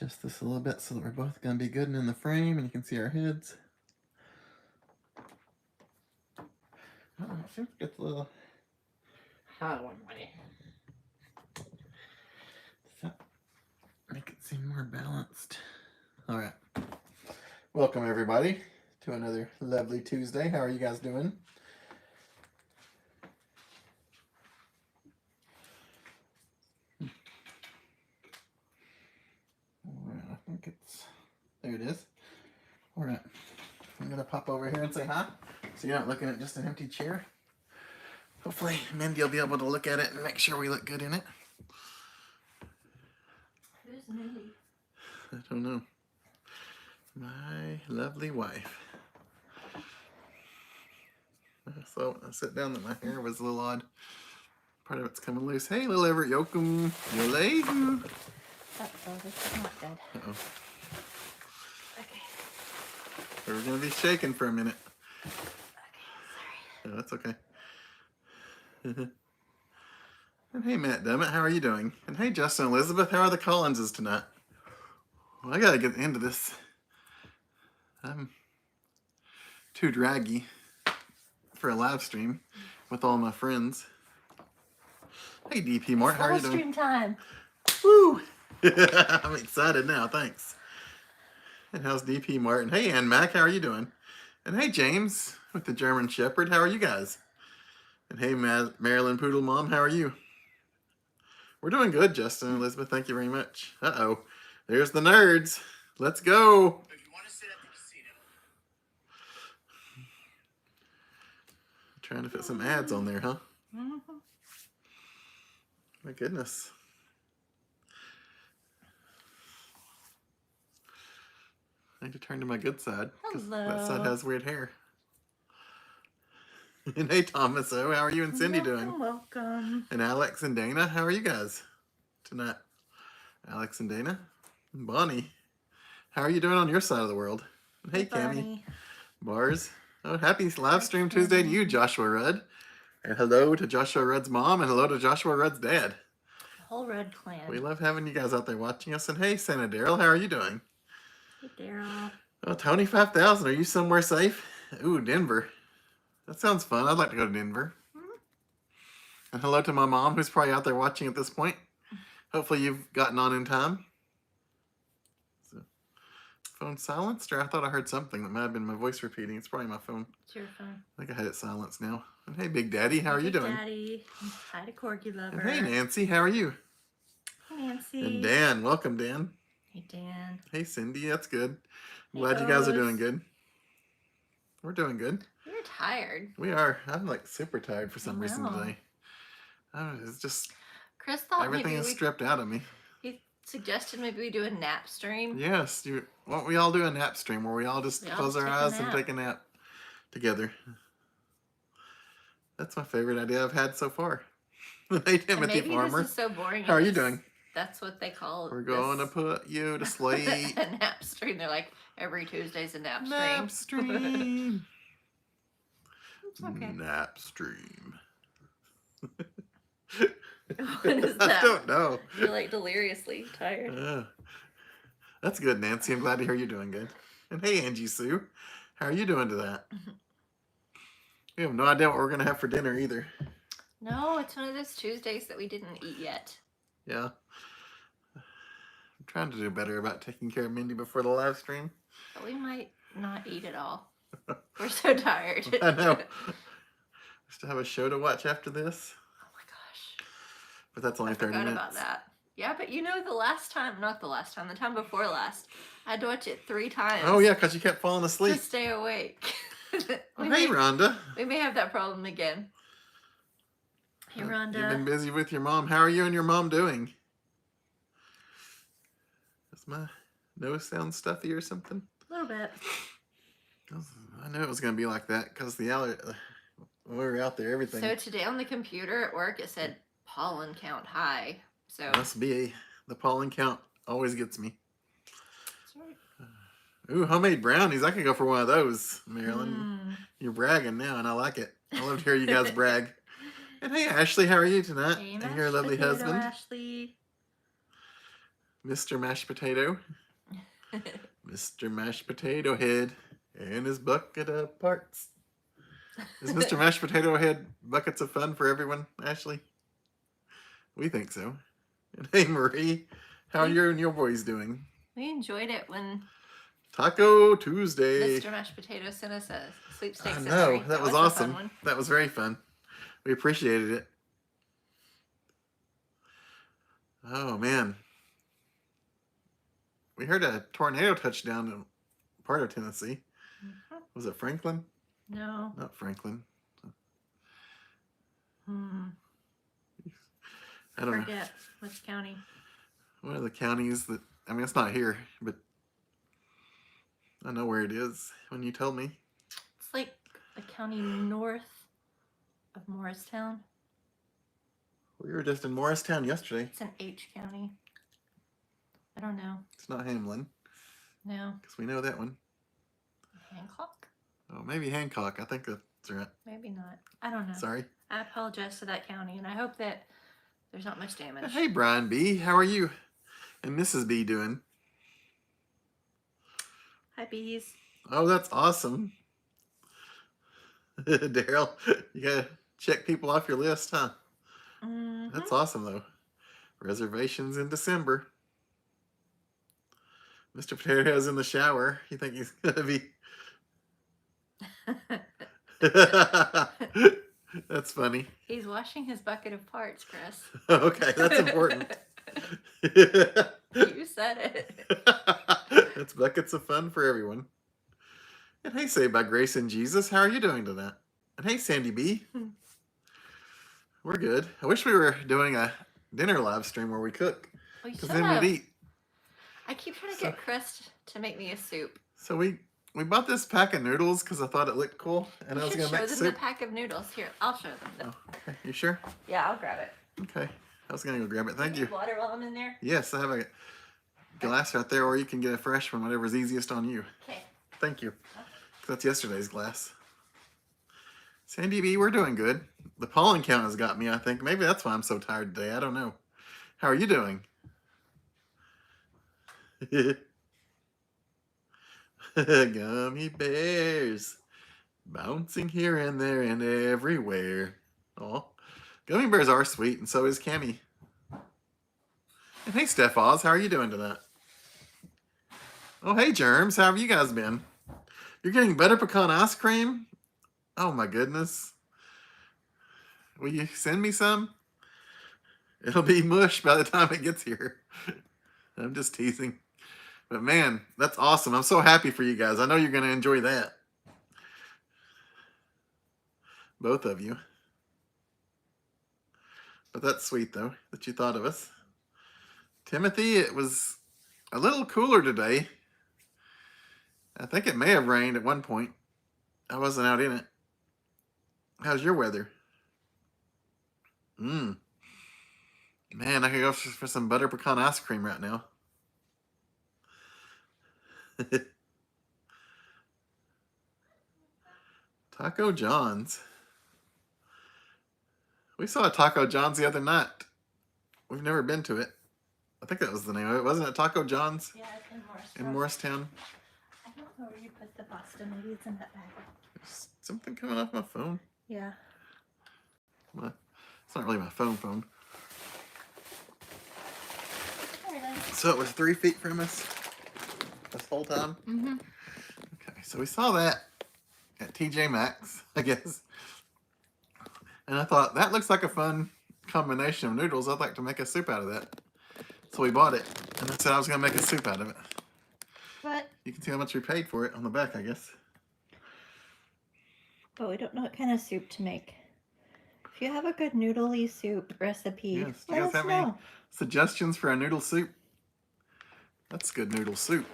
adjust this a little bit so that we're both going to be good and in the frame and you can see our heads. Oh, I think it's a little high one way. So, make it seem more balanced. All right. Welcome, everybody, to another lovely Tuesday. How are you guys doing? I think it's, there it is. All right. I'm going to pop over here and say hi, so you're not looking at just an empty chair. Hopefully, Mindy will be able to look at it and make sure we look good in it. Who's Mindy? I don't know. My lovely wife. So I sit down that my hair was a little odd. Part of it's coming loose. Hey, little Everett Yoakum. Yolehu. Uh-oh, this is not good. Uh-oh. Okay. We're going to be shaking for a minute. Okay, sorry. Oh, that's okay. And hey, Matt Dummett, how are you doing? And hey, Justin Elizabeth, how are the Collinses tonight? Well, I got to get into this. I'm too draggy for a live stream with all my friends. Hey, DP Mart, how are you doing? Stream time. Woo! I'm excited now, thanks. And how's DP Martin? Hey, Ann Mac, how are you doing? And hey, James with the German Shepherd, how are you guys? And hey, Marilyn Poodle Mom, how are you? We're doing good, Justin and Elizabeth. Thank you very much. Uh-oh. There's the nerds. Let's go. If you want to sit at the casino. Trying to fit some ads on there, huh? Mm-hmm. My goodness. I need to turn to my good side, because that side has weird hair. And hey, Thomas O, how are you and Cindy doing? Welcome. And Alex and Dana, how are you guys tonight? Alex and Dana. And Bonnie, how are you doing on your side of the world? And hey, Cammie. Bars. Oh, happy live stream Tuesday to you, Joshua Rudd. And hello to Joshua Rudd's mom, and hello to Joshua Rudd's dad. The whole Rudd clan. We love having you guys out there watching us. And hey, Santa Daryl, how are you doing? Hey, Daryl. Oh, Tony 5000, are you somewhere safe? Ooh, Denver. That sounds fun. I'd like to go to Denver. Mm-hmm. And hello to my mom, who's probably out there watching at this point. Hopefully you've gotten on in time. So, phone silenced, or I thought I heard something that might have been my voice repeating. It's probably my phone. It's your phone. I think I had it silenced now. And hey, Big Daddy, how are you doing? Daddy. Hi to Corgi Lover. And hey, Nancy, how are you? Hey, Nancy. And Dan, welcome, Dan. Hey, Dan. Hey, Cindy, that's good. Hey, Glad you guys are Rose. doing good. We're doing good. You're tired. We are. I'm like super tired for some I reason know. today. I don't know, it's just Chris thought everything maybe is stripped out of me. he suggested maybe we do a nap stream. Yes, won't we all do a nap stream where we all just We all close just our take a eyes and nap. take a nap together? That's my favorite idea I've had so far. Hey, And Timothy maybe Farmer. this is so boring. How are you it's- doing? That's what they call We're going to this. put you to sleep. A nap stream. They're like, every Tuesday's a nap stream. Nap stream. It's okay. Nap stream. What is I that? don't know. You're like deliriously tired. That's good, Nancy. I'm glad to hear you're doing good. And hey, Angie Sue. How are you doing to that? We have no idea what we're going to have for dinner either. No, it's one of those Tuesdays that we didn't eat yet. Yeah. I'm trying to do better about taking care of Mindy before the live stream. But we might not eat at all. We're so tired. I know. I still have a show to watch after this. Oh my gosh. But that's only 30 Forgot minutes. about that. Yeah, but you know the time before last, I had to watch it 3 times. Oh, yeah, because you kept falling To asleep. stay awake. Oh, hey, Rhonda. We may have that problem again. Hey, Rhonda. You've been busy with your mom. How are you and your mom doing? Does my nose sound stuffy or something? A little bit. I knew it was going to be like that because the when we were out there, everything So today on the computer at work, it said pollen count high. So must be the pollen count always gets me. that's right. Ooh, homemade brownies. I could go for one of those, Marilyn. Mm. You're bragging now, and I like it. I love to hear you guys brag. And hey, Ashley, how are you tonight? Hey, And your lovely potato husband. Ashley. Mr. Mashed Potato. Mr. Mashed Potato Head and his bucket of parts. Is Mr. Mashed Potato Head buckets of fun for everyone, Ashley? We think so. And hey, Marie, how are you and your boys doing? We enjoyed it when Taco Tuesday. Mr. Mashed Potato sent us a sweepstakes. I know, that was awesome. A fun one. That was very fun. We appreciated it. Oh, man. We heard a tornado touchdown in part of Tennessee. Mm-hmm. Was it Franklin? No. Not Franklin. I don't forget which county. One of the counties that, I mean, it's not here, but I know where it is when you told me. It's like a county north of Morristown. We were just in Morristown yesterday. It's an H county. I don't know. It's not Hamlin. No. Because we know that one. Hancock? Oh, maybe Hancock. I think that's right. Maybe not. I don't know. Sorry. I apologize to that county, and I hope that there's not much damage. Hey, Brian B. How are you and Mrs. B doing? Hi, bees. Oh, that's awesome. Daryl, you got to check people off your list, huh? Mm-hmm. That's awesome, though. Reservations in December. Mr. Potato Head's in the shower. You think he's going to be... That's funny. He's washing his bucket of parts, Chris. Okay, that's important. You said it. That's buckets of fun for everyone. And hey, Saved by Grace and Jesus, how are you doing tonight? And hey, Sandy B. We're good. I wish we were doing a dinner live stream where we cook. Because then we'd eat. I keep trying to get Chris to make me a soup. So we bought this pack of noodles because I thought it looked cool. And I was going to make soup. Show them the pack of noodles. Here, I'll show them. Oh, okay. You sure? Yeah, I'll grab it. Okay. I was going to go grab it. Thank you. Water while I'm in there? Yes, I have a glass right there, or you can get a fresh one, whatever's easiest on you. Okay. Thank you. That's yesterday's glass. Sandy B, we're doing good. The pollen count has got me, I think. Maybe that's why I'm so tired today. I don't know. How are you doing? Gummy bears bouncing here and there and everywhere. Oh, gummy bears are sweet, and so is Cammy. And hey, Steph Oz, how are you doing tonight? Oh, hey, Germs, how have you guys been? You're getting butter pecan ice cream? Oh, my goodness. Will you send me some? It'll be mush by the time it gets here. I'm just teasing. But man, that's awesome. I'm so happy for you guys. I know you're going to enjoy that. Both of you. But that's sweet, though, that you thought of us. Timothy, it was a little cooler today. I think it may have rained at one point. I wasn't out in it. How's your weather? Man, I could go for some butter pecan ice cream right now. Taco John's. We saw a Taco John's the other night. We've never been to it. I think that was the name of it. Wasn't it Taco John's? Yeah, it's in Morristown. In Morristown. I don't know where you put the pasta. Maybe it's in that bag. There's something coming off my phone. Yeah. Well, it's not really my phone. So it was 3 feet from us this whole time? Mm-hmm. Okay, so we saw that at TJ Maxx, I guess. And I thought, that looks like a fun combination of noodles. I'd like to make a soup out of that. So we bought it, and I said I was going to make a soup out of it. But You can see how much we paid for it on the back, I guess. But we don't know what kind of soup to make. If you have a good noodly soup recipe, Yes. Do you guys have any suggestions for a noodle soup? That's good noodle soup.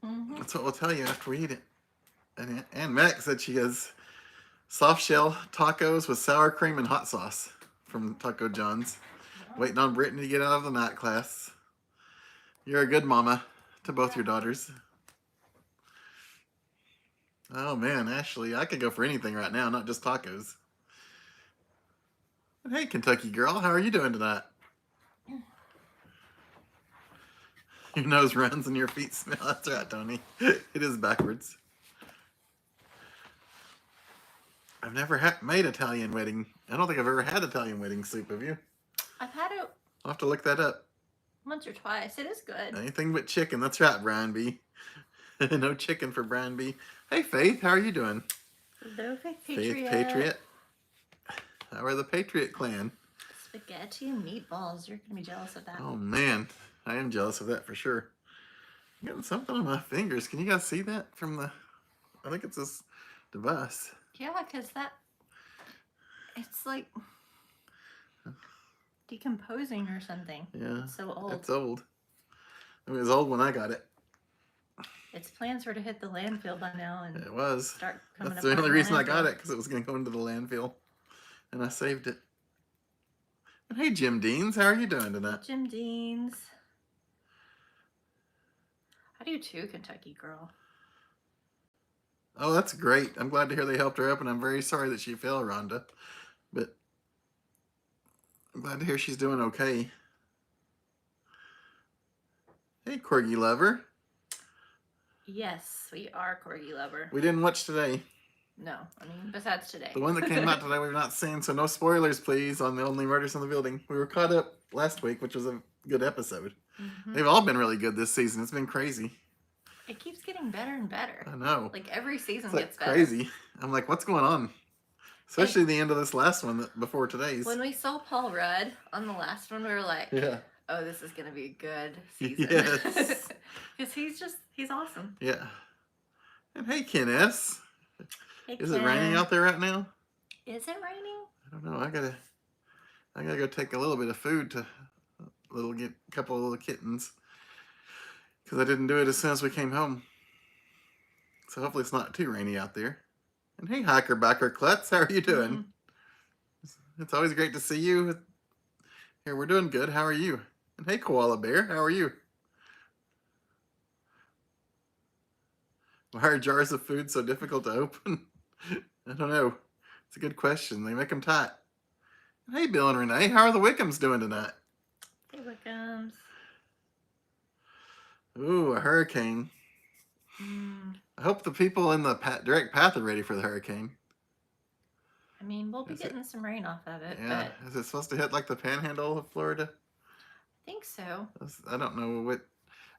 Mm-hmm. That's what we'll tell you after we eat it. And Mac said she has soft shell tacos with sour cream and hot sauce from Taco John's. Waiting on Brittany to get out of the night class. You're a good mama to both your daughters. Oh man, Ashley, I could go for anything right now, not just tacos. But hey, Kentucky girl, how are you doing tonight? Your nose runs and your feet smell. That's right, Tony. It is backwards. I've never made Italian wedding. I don't think I've ever had Italian wedding soup. Have you? I've had it I'll have to look that up. once or twice. It is good. Anything but chicken. That's right, Brian B. No chicken for Brian B. Hey, Faith. How are you doing? Hello, Faith Faith Patriot. How are the Patriot clan? Spaghetti and meatballs. You're going to be jealous of that. Oh, man. I am jealous of that for sure. I'm getting something on my fingers. Can you guys see that from the... I think it's this device. Yeah, because it's like decomposing or something. Yeah. It's so old. It's old. I mean, it was old when I got it. Its plans were to hit the landfill by now and it was. Start coming That's up the only reason I got landfill. it, because it was going to go into the landfill. And I saved it. And hey, Jim Deans, how are you doing tonight? Jim Deans. I do too, Kentucky girl. Oh, that's great. I'm glad to hear they helped her up, and I'm very sorry that she fell, Rhonda. But I'm glad to hear she's doing okay. Hey, Corgi Lover. Yes, we are Corgi Lover. We didn't watch today. No, I mean, besides today. The one that came out today we've not seen, so no spoilers, please, on The Only Murders in the Building. We were caught up last week, which was a good episode. Mm-hmm. They've all been really good this season. It's been crazy. It keeps getting better and better. I know. Like every season It's gets better. crazy. I'm like, what's going on? Especially the end of this last one before today's. When we saw Paul Rudd on the last one, we were like, yeah. Oh, this is going to be a good season. Yes. Because he's awesome. Yeah. And hey, Ken S. Hey, Is it raining out there right now? Is it raining? I don't know. I gotta go take a little bit of food to get a couple of little kittens. Because I didn't do it as soon as we came home. So hopefully it's not too rainy out there. And hey, Hiker Backer Klutz, how are you doing? Mm-hmm. It's always great to see you. Here, we're doing good. How are you? And hey, Koala Bear, how are you? Why are jars of food so difficult to open? I don't know. It's a good question. They make them tight. And hey, Bill and Renee, how are the Wickhams doing tonight? Hey, Wickhams. Ooh, a hurricane. I hope the people in the direct path are ready for the hurricane. I mean, we'll be getting some rain off of it. Yeah. But Is it supposed to hit like the panhandle of Florida? I think so. I don't know what.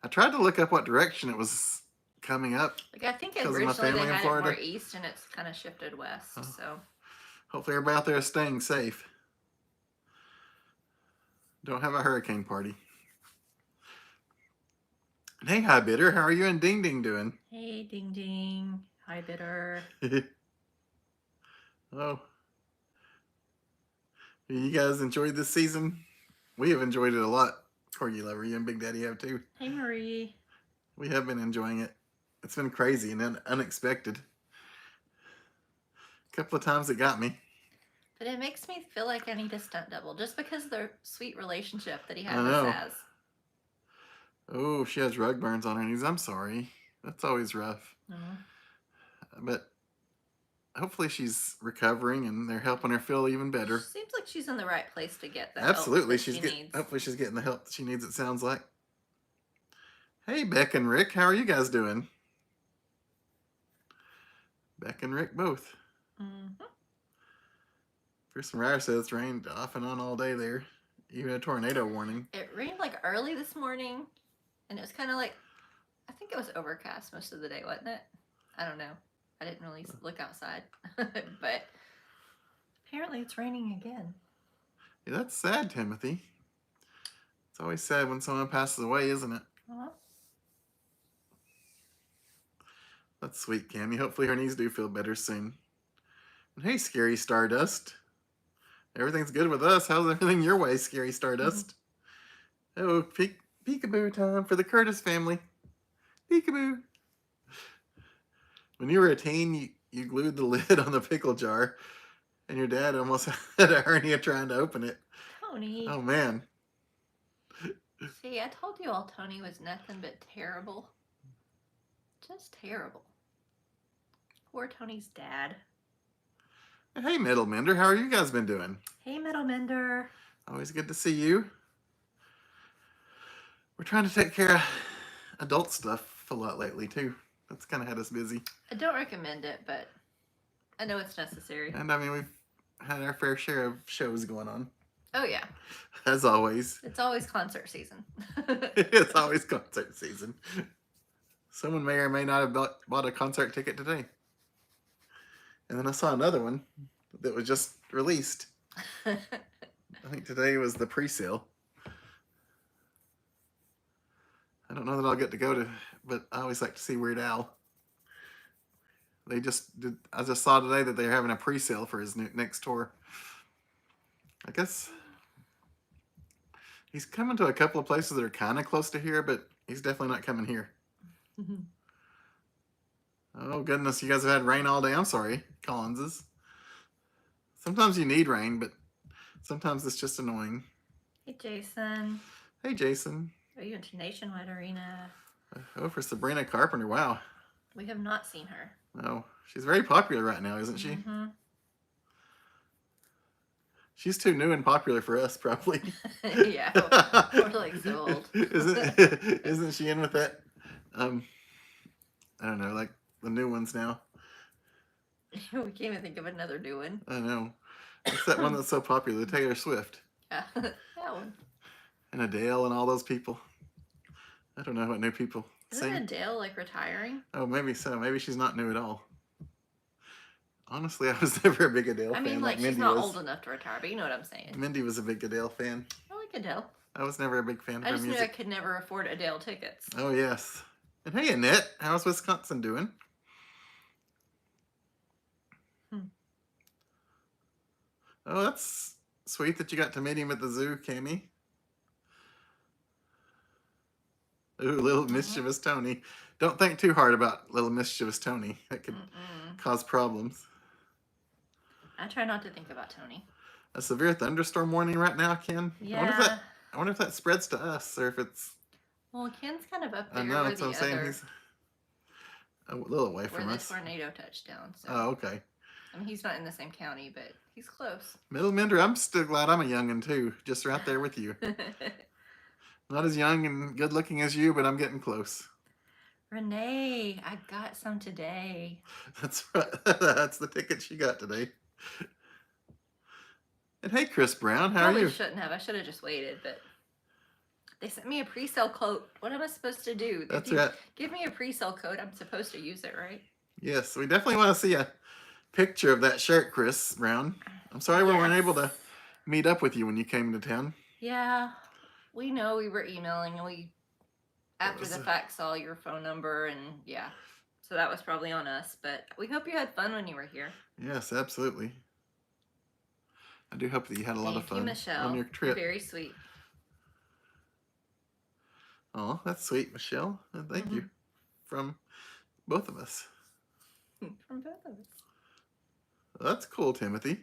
I tried to look up what direction it was coming up. Like, I think originally they had it more east and it's kind of shifted west. Oh. So hopefully everybody out there is staying safe. Don't have a hurricane party. And hey, Hi Bitter, how are you and Ding Ding doing? Hey, Ding Ding. Hi, Bitter. Oh. You guys enjoyed this season? We have enjoyed it a lot. Corgi Lover, you and Big Daddy have too. Hey, Marie. We have been enjoying it. It's been crazy and unexpected. A couple of times it got me. But it makes me feel like I need a stunt double just because of the sweet relationship that he has I with know. Saz. Oh, she has rug burns on her knees. I'm sorry. That's always rough. But hopefully she's recovering and they're helping her feel even better. She seems like she's in the right place to get the Absolutely. help that she needs. Hopefully she's getting the help that she needs, it sounds like. Hey, Beck and Rick. How are you guys doing? Beck and Rick both. Mm-hmm. Pearson Ryer says it's rained off and on all day there. Even a tornado warning. It rained like early this morning, and it was kind of like, I think it was overcast most of the day, wasn't it? I don't know. I didn't really look outside, but apparently it's raining again. Yeah, that's sad, Timothy. It's always sad when someone passes away, isn't it? Uh-huh. That's sweet, Cammy. Hopefully her knees do feel better soon. And hey, Scary Stardust. Everything's good with us. How's everything your way, Scary Stardust? Mm-hmm. Oh, peekaboo time for the Curtis family. Peekaboo. When you were a teen, you glued the lid on the pickle jar, and your dad almost had a hernia trying to open it. Tony. Oh, man. See, I told you all Tony was nothing but terrible. Just terrible. Poor Tony's dad. Hey, Metal Mender, how are you guys been doing? Hey, Metal Mender. Always good to see you. We're trying to take care of adult stuff a lot lately too. That's kind of had us busy. I don't recommend it, but I know it's necessary. And I mean, we've had our fair share of shows going on, Oh yeah, as always. it's always concert season. It's always concert season. Someone may or may not have bought a concert ticket today. And then I saw another one that was just released. I think today was the pre-sale. I don't know that I'll get to go to, but I always like to see Weird Al. They just did. I just saw today that they're having a pre-sale for his next tour. I guess he's coming to a couple of places that are kind of close to here, but he's definitely not coming here. Oh goodness, you guys have had rain all day. I'm sorry, Collinses. Sometimes you need rain, but sometimes it's just annoying. Hey Jason. Hey Jason. Are you into Nationwide Arena? Oh, for Sabrina Carpenter. Wow. We have not seen her. Oh, she's very popular right now, isn't she? Mm-hmm. She's too new and popular for us, probably. Yeah, we're like so old. Isn't she in with that? I don't know, like the new ones now. We can't even think of another new one. I know. It's that one that's so popular, Taylor Swift. Yeah, that one. And Adele and all those people. I don't know what new people. Isn't Adele like retiring? Oh, maybe so. Maybe she's not new at all. Honestly, I was never a big Adele fan. I mean, like Mindy she's not was. old enough to retire, but you know what I'm saying. Mindy was a big Adele fan. I like Adele. I was never a big fan of I her just music. knew I could never afford Adele tickets. Oh, yes. And hey, Annette, how's Wisconsin doing? Oh, that's sweet that you got to meet him at the zoo, Cammy. Ooh, little mischievous Tony. Don't think too hard about little mischievous Tony. That could cause problems. I try not to think about Tony. A severe thunderstorm warning right now, Ken? Yeah. I wonder if that spreads to us, or if it's... Well, Ken's kind of up there. I know, that's what I'm saying. He's a little away from us. Where the tornado touched down. So. Oh, okay. I mean, he's not in the same county, but he's close. Middle Minder, I'm still glad I'm a youngin' too. Just right there with you. Not as young and good looking as you, but I'm getting close. Renee, I got some today. That's right. That's the ticket she got today. And hey, Chris Brown, how are you? Shouldn't have. I should have just waited, but they sent me a pre-sale code. What am I supposed to do? That's right. Give me a pre-sale code. I'm supposed to use it, right? Yes, we definitely want to see a picture of that shirt, Chris Brown. I'm sorry we weren't able to meet up with you when you came to town. Yeah, we know we were emailing, and we, after the fact, saw your phone number, and yeah. So that was probably on us, but we hope you had fun when you were here. Yes, absolutely. I do hope that you had a lot of fun Michelle. on your trip. Very sweet. Oh, that's sweet, Michelle. And thank you from both of us. From both of us. Well, that's cool, Timothy.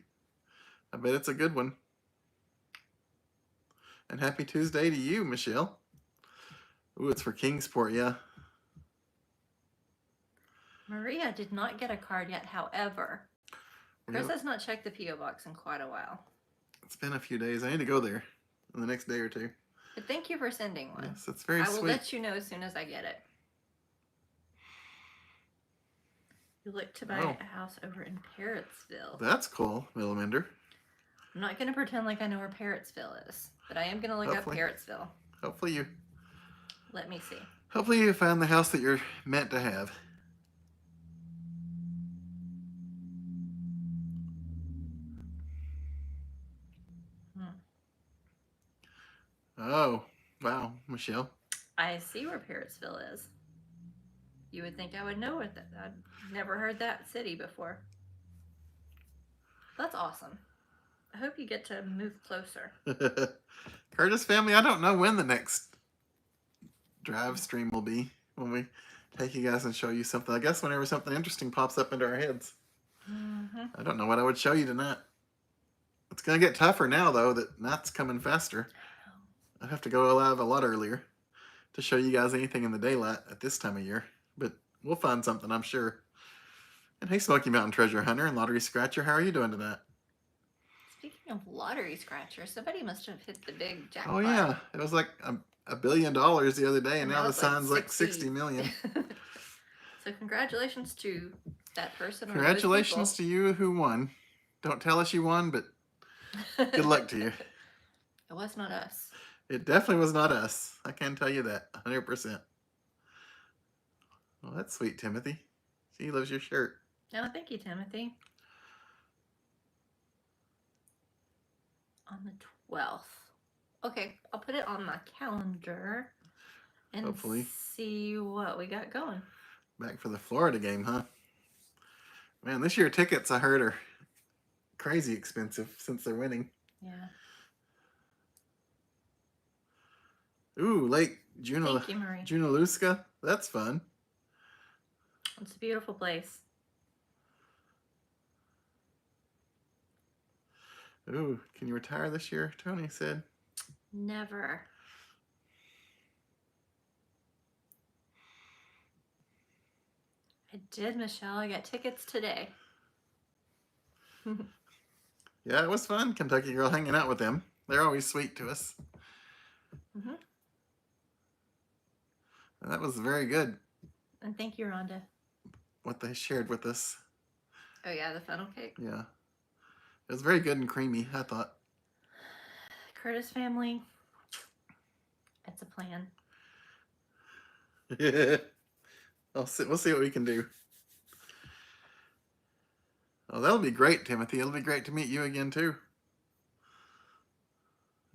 I bet it's a good one. And happy Tuesday to you, Michelle. Ooh, it's for Kingsport, yeah. Maria did not get a card yet, however. Chris has not checked the P.O. box in quite a while. It's been a few days. I need to go there in the next day or two. But thank you for sending one. Yes, it's very sweet. I will let you know as soon as I get it. You look to buy a house over in Parrotsville. That's cool, Milliminder. I'm not going to pretend like I know where Parrotsville is, but I am going to look up Parrotsville. Hopefully you... Let me see. Hopefully you found the house that you're meant to have. Oh, wow, Michelle. I see where Parrotsville is. You would think I would know it. I'd never heard that city before. That's awesome. I hope you get to move closer. Curtis family, I don't know when the next drive stream will be. When we take you guys and show you something. I guess whenever something interesting pops up into our heads. I don't know what I would show you tonight. It's going to get tougher now, though, that night's coming faster. I'd have to go live a lot earlier to show you guys anything in the daylight at this time of year. But we'll find something, I'm sure. And hey, Smoky Mountain Treasure Hunter and Lottery Scratcher, how are you doing tonight? Speaking of Lottery Scratcher, somebody must have hit the big jackpot. Oh, yeah. It was like $1 billion the other day, and now the it's like sign's like 60. 60 million. So congratulations to that person or those Congratulations to you who won. Don't tell us you won, but people. good luck to you. It was not us. It definitely was not us. I can tell you that 100%. Well, that's sweet, Timothy. She loves your shirt. No, thank you, Timothy. On the 12th. Okay, I'll put it on my calendar and Hopefully. see what we got going. Back for the Florida game, huh? Man, this year tickets I heard are crazy expensive since they're winning. Yeah. Ooh, Lake Thank you, Marie. Junaluska. That's fun. It's a beautiful place. Ooh, can you retire this year? Tony said. Never. I did, Michelle. I got tickets today. Yeah, it was fun. Kentucky Girl hanging out with them. They're always sweet to us. Mm-hmm. And that was very good. And thank you, Rhonda. What they shared with us. Oh, yeah, the funnel cake. Yeah. It was very good and creamy, I thought. Curtis family. It's a plan. We'll see what we can do. Oh, that'll be great, Timothy. It'll be great to meet you again, too.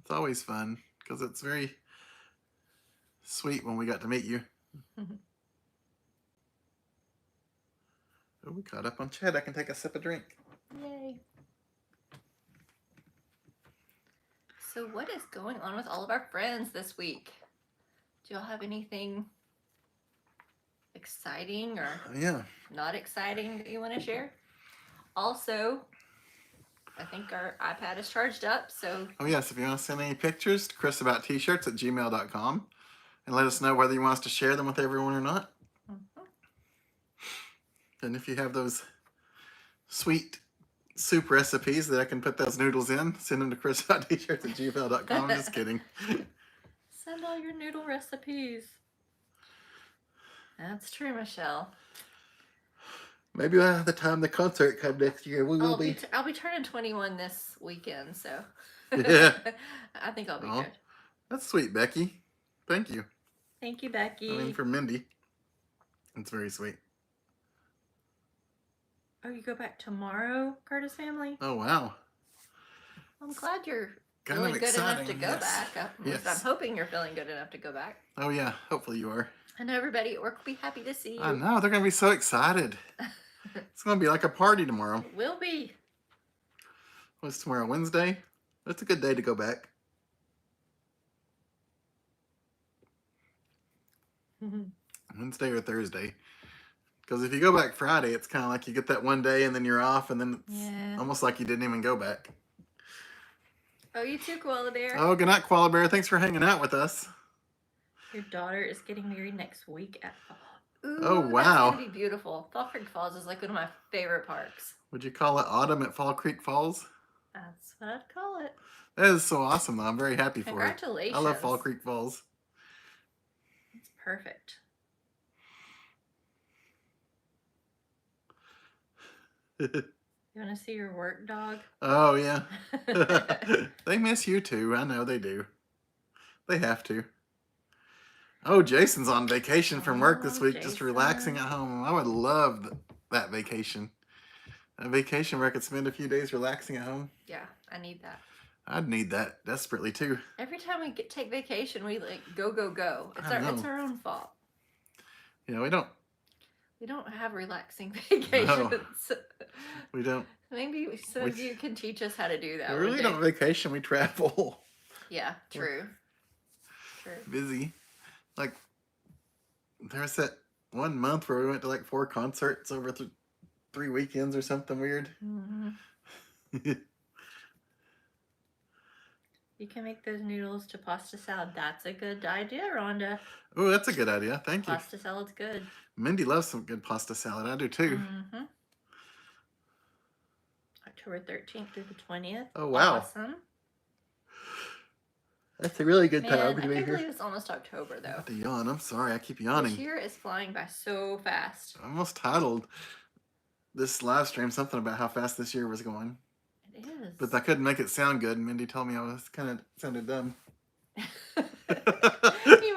It's always fun because it's very sweet when we got to meet you. Oh, we caught up on Chad. I can take a sip of drink. Yay. So what is going on with all of our friends this week? Do y'all have anything exciting or Yeah. not exciting that you want to share? Also, I think our iPad is charged up, so... Oh, yes. If you want to send any pictures to chrisabouttshirts@gmail.com and let us know whether you want us to share them with everyone or not. Mm-hmm. And if you have those sweet soup recipes that I can put those noodles in, send them to chrisabouttshirts@gmail.com. I'm just kidding. Send all your noodle recipes. That's true, Michelle. Maybe by the time the concert comes next year, we will be. I'll be turning 21 this weekend, so Yeah. I think I'll be good. That's sweet, Becky. Thank you. Thank you, Becky. I mean, for Mindy. It's very sweet. Oh, you go back tomorrow, Curtis family? Oh, wow. I'm glad you're Kind feeling of good enough exciting, to go yes. back. Yes. I'm hoping you're feeling good enough to go back. Oh, yeah. Hopefully you are. I know everybody at work will be happy to see you. I know. They're going to be so excited. It's going to be like a party tomorrow. It will be. What's tomorrow? Wednesday? That's a good day to go back. Wednesday or Thursday. Because if you go back Friday, it's kind of like you get that one day and then you're off, and then it's almost like you didn't even go back. Oh, you too, Koala Bear. Oh, good night, Koala Bear. Thanks for hanging out with us. Your daughter is getting married next week at Fall. Ooh, oh, wow. That's going to be beautiful. Fall Creek Falls is like one of my favorite parks. Would you call it autumn at Fall Creek Falls? That's what I'd call it. That is so awesome, though. I'm very happy for it. Congratulations. I love Fall Creek Falls. It's perfect. You want to see your work dog? Oh, yeah. They miss you, too. I know they do. They have to. Oh, Jason's on vacation from work this week, just relaxing at home. I would love that vacation. A vacation where I could spend a few days relaxing at home. Yeah, I need that. I'd need that desperately, too. Every time we take vacation, we like go, go, go. It's our own fault. Yeah, we don't. We don't have relaxing vacations. No, we don't. Maybe some of you can teach us how to do that. We really don't vacation, we travel. Yeah, true. True. Busy. Like, there was that one month where we went to like 4 concerts over 3 weekends or something weird. Mm-hmm. You can make those noodles to pasta salad. That's a good idea, Rhonda. Oh, that's a good idea. Thank you. Pasta salad's good. Mindy loves some good pasta salad. I do too. Mm-hmm. October 13th through the 20th. Oh, wow. Awesome. That's a really good time Man, to I be can't here. believe it's almost October I'm though. about to yawn. I'm sorry. I keep This yawning. year is flying by so fast. I almost titled this live stream something about how fast this year was going. It is. But I couldn't make it sound good. Mindy told me I was kind of sounded dumb. You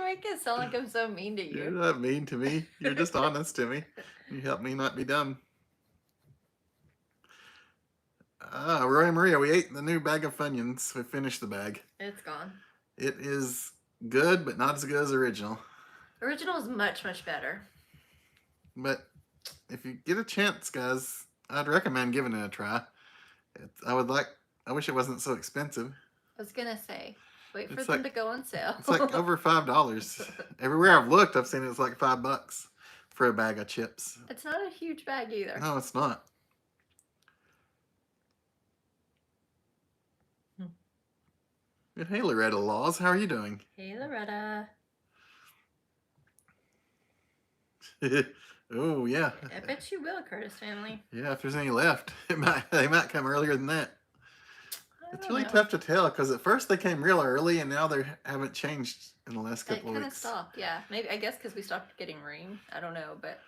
make it sound like I'm so mean to You're you. not mean to me. You're just honest to me. You help me not be dumb. Roy and Maria, we ate the new bag of Funyuns. We finished the bag. It's gone. It is good, but not as good as original. Original is much, much better. But if you get a chance, guys, I'd recommend giving it a try. I wish it wasn't so expensive. I was gonna say, wait for It's them like- to go on sale. It's like over $5. Everywhere I've looked, I've seen it's like $5 for a bag of chips. It's not a huge bag either. No, it's not. Good. Hey, Loretta Laws, how are you doing? Hey, Loretta. Oh yeah. I bet you will, Curtis family. Yeah, if there's any left, they might come earlier than that. I It's don't really know. tough to tell because at first they came real early and now they haven't changed in the last It couple of kind of weeks. stopped, yeah. Maybe I guess because we stopped getting rain. I don't know, but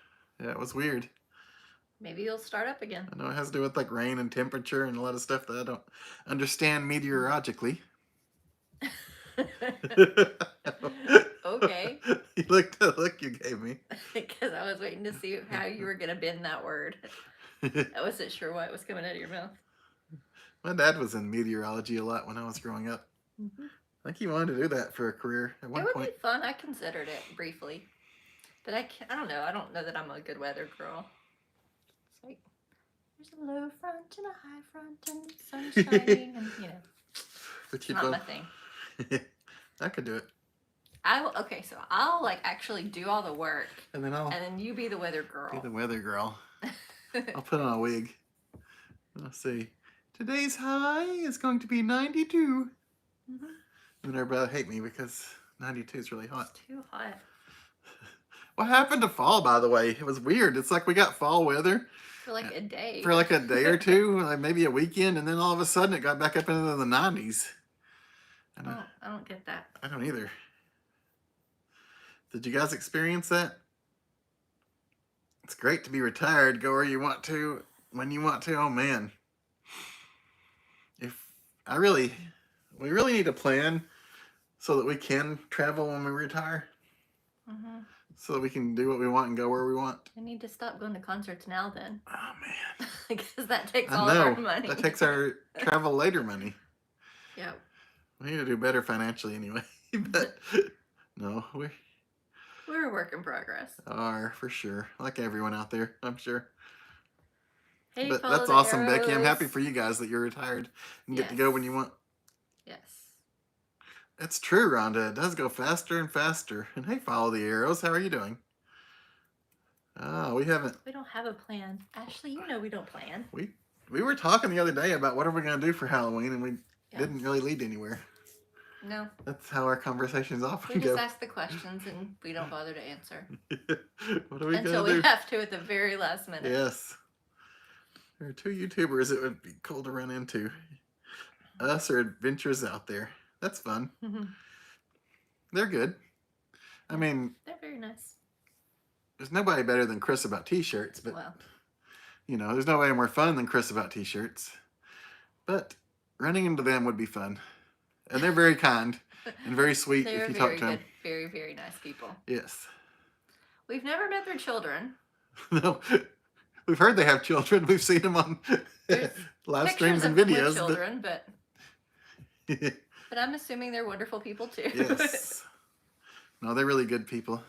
Yeah, it was weird. maybe it'll start up again. I know it has to do with like rain and temperature and a lot of stuff that I don't understand meteorologically. Okay. You looked the look you gave me. Because I was waiting to see how you were gonna bend that word. I wasn't sure what was coming out of your mouth. My dad was in meteorology a lot when I was growing up. Mm-hmm. I think he wanted to do that for a career at It one would point. be fun. I considered it briefly, but I don't know. I don't know that I'm a good weather girl. It's like there's a low front and a high front and the sun's shining, and you know, But it's not my thing. I could do it. Okay, so I'll like actually do all the work, And then I'll and then you be the weather girl. be the weather girl. I'll put on a wig. Let's see. Today's high is going to be 92. Mm-hmm. And everybody hate me because 92 is really hot. It's too hot. What happened to fall, by the way? It was weird. It's like we got fall weather For like a day. for like a day or two, like maybe a weekend, and then all of a sudden it got back up into the 90s. And I don't get that. I don't either. Did you guys experience that? It's great to be retired, go where you want to, when you want to. Oh man. We really need a plan so that we can travel when we retire. Mm-hmm. So that we can do what we want and go where we want. We need to stop going to concerts now then. Oh man. Because that takes I all of our know. money. That takes our travel later money. Yeah. We need to do better financially anyway. But no, we We're a work in progress. are for sure. Like everyone out there, I'm sure. Hey, But follow that's the awesome, Becky. I'm arrows. happy for you guys that you're retired and get to go when you want. Yes. That's true, Rhonda. It does go faster and faster. And hey, follow the arrows. How are you doing? We haven't. We don't have a plan. Ashley, you know we don't plan. We were talking the other day about what are we going to do for Halloween, and we Yeah. didn't really lead anywhere. No. That's how our conversations We often just go. ask the questions and we don't bother to answer. What are we Until going to we do? have to at the very last minute. Yes. There are two YouTubers it would be cool to run into. Us or Adventures Out There. That's fun. Mhm. They're good. I mean, They're very nice. there's nobody better than Chris about t-shirts, but Well, you know, there's nobody more fun than Chris about t-shirts. But running into them would be fun. And they're very kind and very sweet they're if you very talk to good, them. very, very nice people. Yes. We've never met their children. No, we've heard they have children. We've seen them on There's live Pictures streams and of them with videos. children, but I'm assuming they're wonderful people too. Yes. No, they're really good people.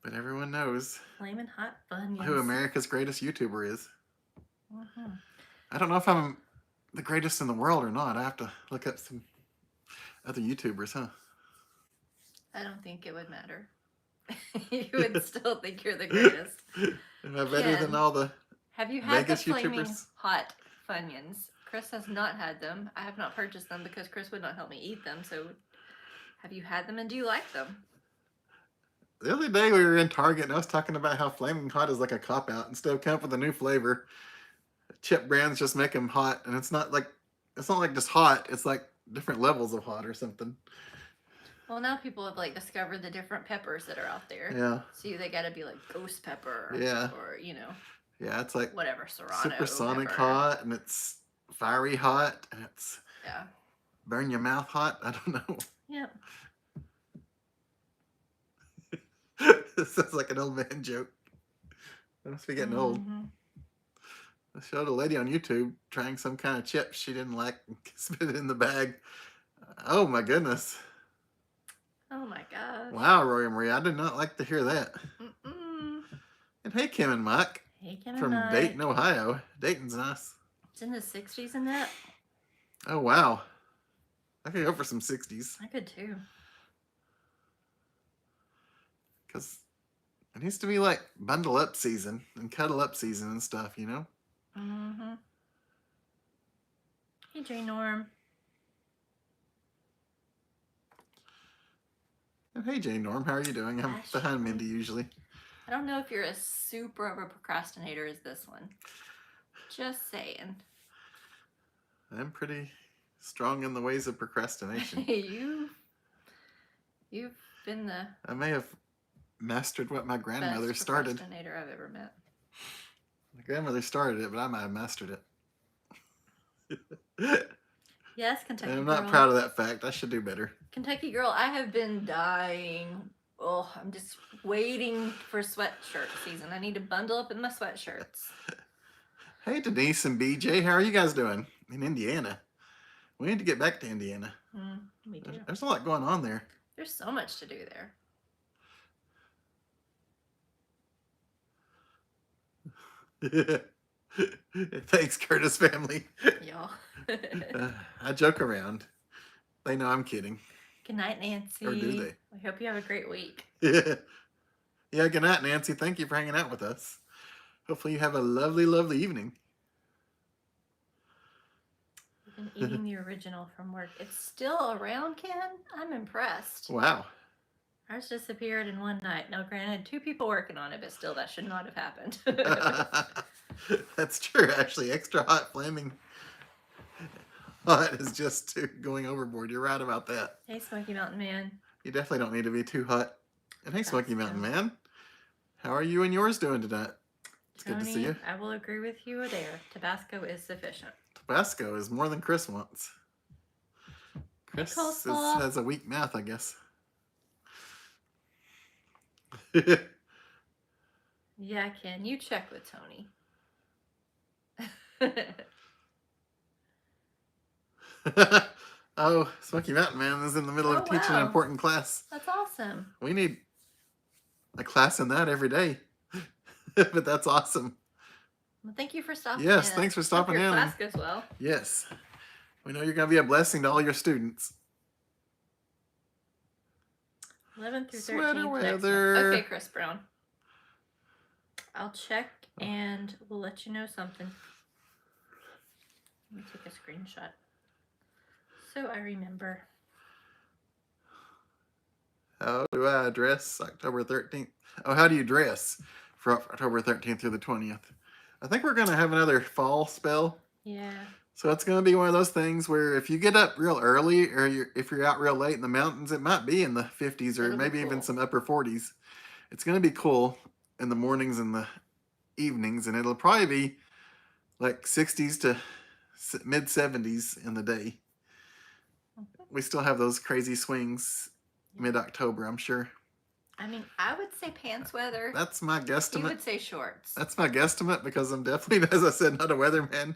But everyone knows Flamin' hot fun. who America's greatest YouTuber is. Mm-hmm. I don't know if I'm the greatest in the world or not. I have to look up some other YouTubers, huh? I don't think it would matter. You would still think you're the greatest. Am I better than Ken, all the Have you had Vegas the flaming YouTubers? hot Funyuns? Chris has not had them. I have not purchased them because Chris would not help me eat them. So, have you had them and do you like them? The other day we were in Target and I was talking about how Flaming Hot is like a cop-out. Instead of coming up with a new flavor, chip brands just make them hot, and it's not like just hot. It's like different levels of hot or something. Well, now people have like discovered the different peppers that are out there. Yeah. So they got to be like ghost pepper. Yeah. Or Yeah, it's like whatever Serrano supersonic pepper. hot, and it's fiery hot, and it's Yeah. burn your mouth hot. I don't know. Yep. This sounds like an old man joke. I must be getting old. I showed a lady on YouTube trying some kind of chip she didn't like and spit it in the bag. Oh my goodness. Oh my gosh. Wow, Roy and Marie, I did not like to hear that. And hey, Kim and Mike. Hey, Kim and from Mike. Dayton, Ohio. Dayton's nice. It's in the 60s in that. Oh wow. I could go for some 60s. I could too. Because it needs to be like bundle up season and cuddle up season and stuff, you know? Hey, J Norm. And hey, Jay Norm, how are you doing? I'm behind Mindy usually. I don't know if you're as super of a procrastinator as this one. Just saying. I'm pretty strong in the ways of procrastination. You've been the I may have mastered what my grandmother best started. Procrastinator I've ever met. My grandmother started it, but I might have mastered it. Yes, Kentucky I'm girl. not proud of that fact. I should do better. Kentucky girl, I have been dying. Oh, I'm just waiting for sweatshirt season. I need to bundle up in my sweatshirts. Hey, Denise and BJ, how are you guys doing in Indiana? We need to get back to Indiana. Me too. There's a lot going on there. There's so much to do there. Thanks, Curtis family. Y'all. I joke around. They know I'm kidding. Good night, Nancy. Or do they? I hope you have a great week. Yeah, good night, Nancy. Thank you for hanging out with us. Hopefully you have a lovely, lovely evening. I've been eating the original from work. It's still around, Ken? I'm impressed. Wow. Ours disappeared in one night. Now, granted, 2 people working on it, but still, that should not have happened. That's true, actually. Extra hot, flaming hot is just going overboard. You're right about that. Hey, Smoky Mountain Man. You definitely don't need to be too hot. And hey, Smoky Mountain Man. How are you and yours doing tonight? It's Tony, good to see you. I will agree with you there. Tabasco is sufficient. Tabasco is more than Chris wants. Chris has a weak mouth, I guess. Yeah, Ken, you check with Tony. Oh, Smoky Mountain Man is in the middle of teaching an important class. That's awesome. We need a class in that every day. But that's awesome. Well, thank you for stopping in. Yes, thanks for stopping in. Hope your class goes well. Yes. We know you're going to be a blessing to all your students. 11 through 13. Sweater weather. Okay, Chris Brown. I'll check and we'll let you know something. Let me take a screenshot so I remember. How do I dress October 13th? Oh, how do you dress for October 13th through the 20th? I think we're going to have another fall spell. Yeah. So it's going to be one of those things where if you get up real early or if you're out real late in the mountains, it might be in the 50s or maybe even some upper 40s. It's going to be cool in the mornings and the evenings, and it'll probably be like 60s to mid 70s in the day. We still have those crazy swings mid-October, I'm sure. I mean, I would say pants weather. That's my guesstimate. You would say shorts. That's my guesstimate because I'm definitely, as I said, not a weatherman.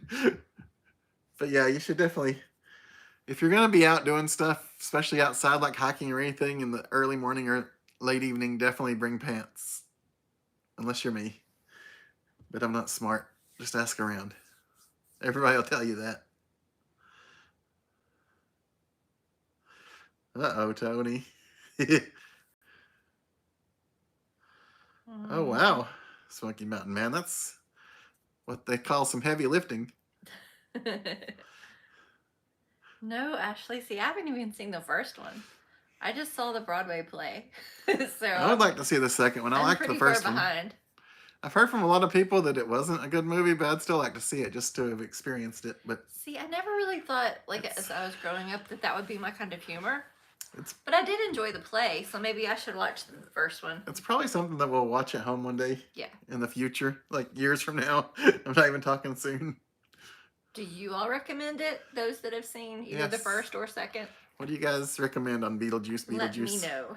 But yeah, you should definitely, if you're going to be out doing stuff, especially outside like hiking or anything in the early morning or late evening, definitely bring pants. Unless you're me. But I'm not smart. Just ask around. Everybody will tell you that. Uh-oh, Tony. Oh, wow. Smoky Mountain Man, that's what they call some heavy lifting. No, Ashley, see, I haven't even seen the first one. I just saw the Broadway play. So I would like to see the second one. I like the first one. Behind. I've heard from a lot of people that it wasn't a good movie, but I'd still like to see it just to have experienced it. But See, I never really thought, like, it's as I was growing up, that that would be my kind of humor. it's But I did enjoy the play, so maybe I should watch the first one. it's probably something that we'll watch at home one day Yeah. in the future, like years from now. I'm not even talking soon. Do you all recommend it? Those that have seen either the Yes. first or second? What do you guys recommend on Beetlejuice? Let me Beetlejuice. know.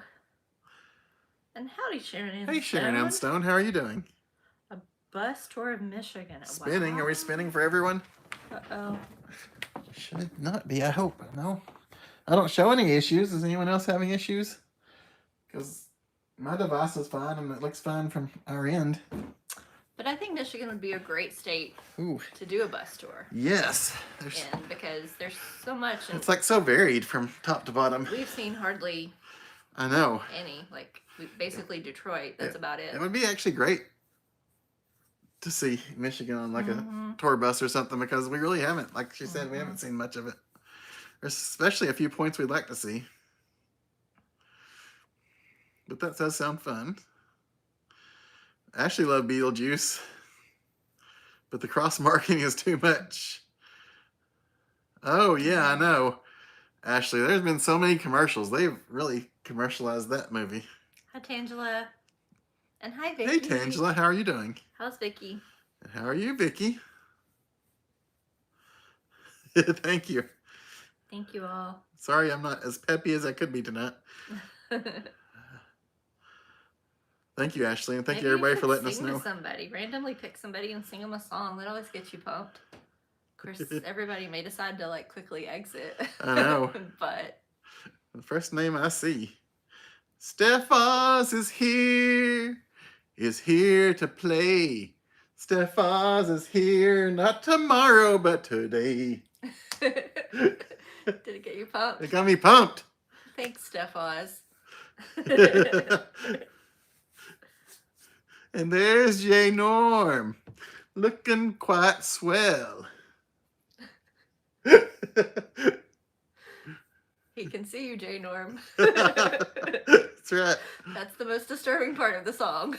And howdy, Sharon Hey, Sharon Ann Stone, how are you doing? A bus tour of Michigan. Spinning? Wow. Are we spinning for everyone? Uh-oh. Should not be. I hope. No, I don't show any issues. Is anyone else having issues? Because my device is fine and it looks fine from our end. But I think Michigan would be a great state Ooh. to do a bus tour Yes. in because there's so much. And It's like so varied from top to bottom. we've seen hardly I know. any. Like, basically Detroit. That's about it. It would be actually great to see Michigan on like Mhm. a tour bus or something because we really haven't. Like she said, we Mhm. haven't seen much of it. There's especially a few points we'd like to see. But that does sound fun. Ashley loved Beetlejuice, but the cross marking is too much. Oh, yeah, I know. Ashley, there's been so many commercials. They've really commercialized that movie. Hi, Tangela. And hi, Vicky. Hey, Tangela, how are you doing? How's Vicky? And how are you, Vicky? Thank you. Thank you all. Sorry, I'm not as peppy as I could be tonight. Thank you, Ashley, and thank you everybody for letting us sing know. to somebody. Randomly pick somebody and sing them a song. That always gets you pumped. Of course, everybody may decide to like quickly exit. I know. But The first name I see. Stephos is here to play. Stephos is here, not tomorrow, but today. did it get you pumped? It got me pumped. Thanks, Steph Oz. And there's J Norm, looking quite swell. He can see you, J Norm. That's right. That's the most disturbing part of the song.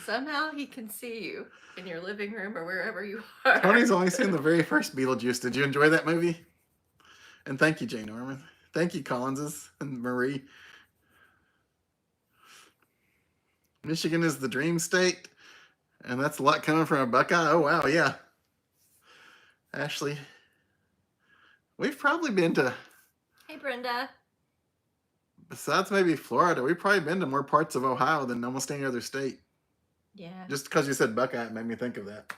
Somehow he can see you in your living room or wherever you are. Tony's only seen the very first Beetlejuice. Did you enjoy that movie? And thank you, Jay Norman. Thank you, Collinses and Marie. Michigan is the dream state, and that's a lot coming from a Buckeye. Oh, wow, yeah. Ashley, we've probably been to, Hey, Brenda. besides maybe Florida, we've probably been to more parts of Ohio than almost any other state. Yeah. Just because you said Buckeye, it made me think of that.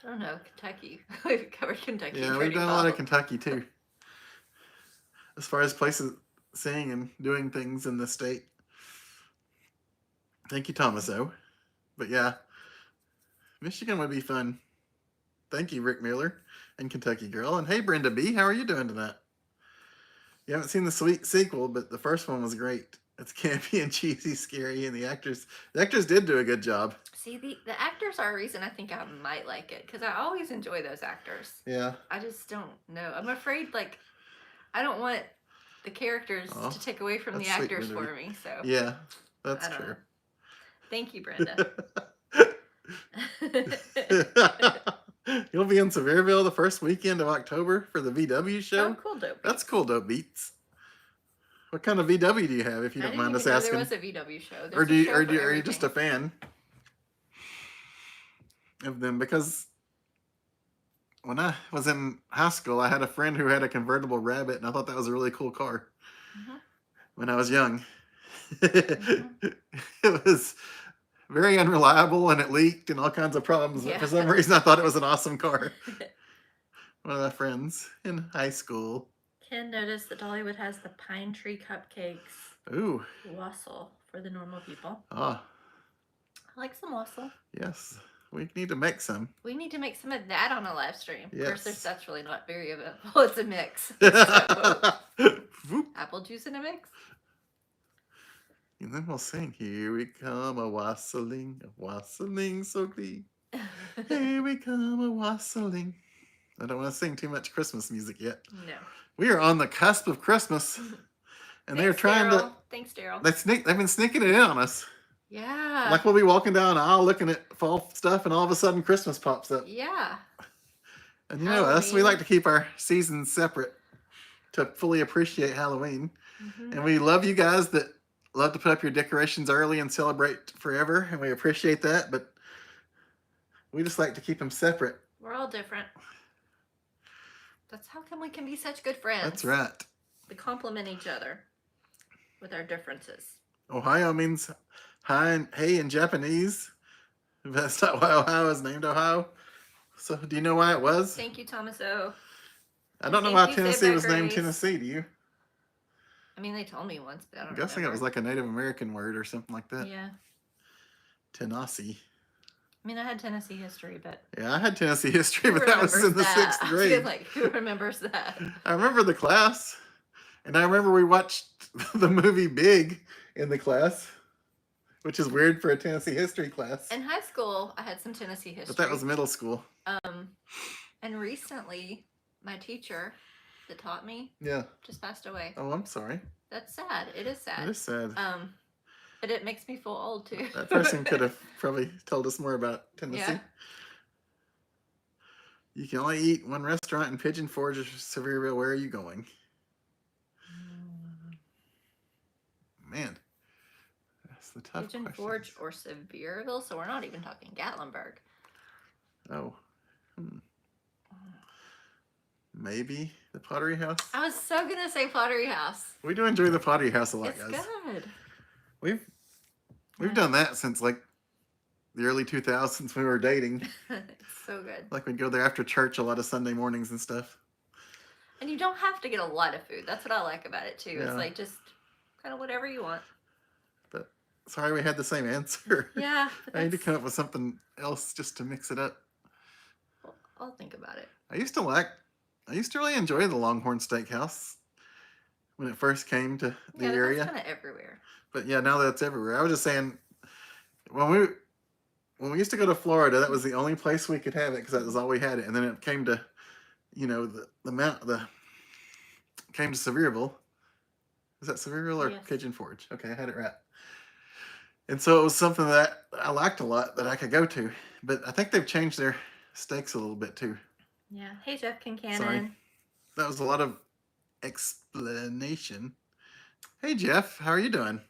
I don't know, Kentucky. We've covered Kentucky. Yeah, we've pretty done a well. lot of Kentucky, too. As far as places seeing and doing things in the state. Thank you, Thomaso. But yeah, Michigan would be fun. Thank you, Rick Miller and Kentucky Girl. And hey, Brenda B., how are you doing tonight? You haven't seen the sweet sequel, but the first one was great. It's campy and cheesy, scary, and the actors did do a good job. See, the actors are a reason I think I might like it, because I always enjoy those actors. Yeah. I just don't know. I'm afraid, like, I don't want the characters to take away from the that's sweet, actors Brenda for me, so. Yeah, that's I don't true. know. Thank you, Brenda. You'll be in Sevierville the first weekend of October for the VW show. Oh, cool, dope. That's cool, dope beats. What kind of VW do you have, if you I don't didn't mind us even know asking? there was a VW show. There's Or a do you, show or for do, are you just a everything. fan of them? Because when I was in high school, I had a friend who had a convertible Rabbit, and I thought that was a really cool car. Mhm. When I was young, it was very unreliable, and it leaked, and all kinds of problems. But for some reason, I thought it was an awesome car. One of my friends in high school. Ken noticed that Dollywood has the pine tree cupcakes. Ooh. Wassail for the normal people. Ah. I like some wassail. Yes. We need to make some. We need to make some of that on a live stream. Yes. Of course, that's really not very eventful. It's a mix. So, apple juice in a mix. And then we'll sing, here we come wassailing so clean. Here we come wassailing. I don't want to sing too much Christmas music yet. No. We are on the cusp of Christmas. And they're trying Daryl. to... Thanks, Daryl. They've been sneaking it in on us. Yeah. Like we'll be walking down the aisle looking at fall stuff, and all of a sudden Christmas pops up. Yeah. And you know us, we like to keep our seasons separate to fully appreciate Halloween. Mm-hmm. And we love you guys that love to put up your decorations early and celebrate forever, and we appreciate that, but we just like to keep them separate. We're all different. That's how come we can be such good friends. That's right. We complement each other with our differences. Ohio means hi and hey in Japanese. That's not why Ohio is named Ohio. So do you know why it was? Thank you, Thomas O. I don't know why Tennessee was named Tennessee, do you? I mean, they told me once, but I don't know. I'm guessing it was like a Native American word or something like that. Yeah. Tennessee. I mean, I had Tennessee history, but... Yeah, I had Tennessee history, but that was in the 6th grade. I feel like, who remembers that? I remember the class. And I remember we watched the movie Big in the class, which is weird for a Tennessee history class. In high school, I had some Tennessee history. But that was middle school. And recently, my teacher that taught me just passed away. Oh, I'm sorry. That's sad. It is sad. It is sad. But it makes me feel old, too. That person could have probably told us more about Tennessee. Yeah. You can only eat one restaurant in Pigeon Forge or Sevierville. Where are you going? Man, that's the tough Pigeon Forge or Sevierville, so we're not even talking Gatlinburg. Oh. Maybe the Pottery House? I was so going to say Pottery House. We do enjoy the Pottery House a lot, guys. It's good. We've done that since like the early 2000s when we were dating. It's so good. Like we'd go there after church a lot of Sunday mornings and stuff. And you don't have to get a lot of food. That's what I like about it too. Yeah. It's like just kind of whatever you want. But sorry we had the same answer. Yeah. I need to come up with something else just to mix it up. Well, I'll think about it. I used to really enjoy the Longhorn Steakhouse when it first came to the area. Yeah, kind of everywhere. But yeah, now that it's everywhere. I was just saying, when we used to go to Florida, that was the only place we could have it because that was all we had it. And then it came to, you know, came to Sevierville. Is that Sevierville or Pigeon Forge? Okay, I had it right. And so it was something that I liked a lot that I could go to. But I think they've changed their steaks a little bit too. Yeah. Hey, Jeff Kincannon. Sorry. That was a lot of explanation. Hey, Jeff. How are you doing?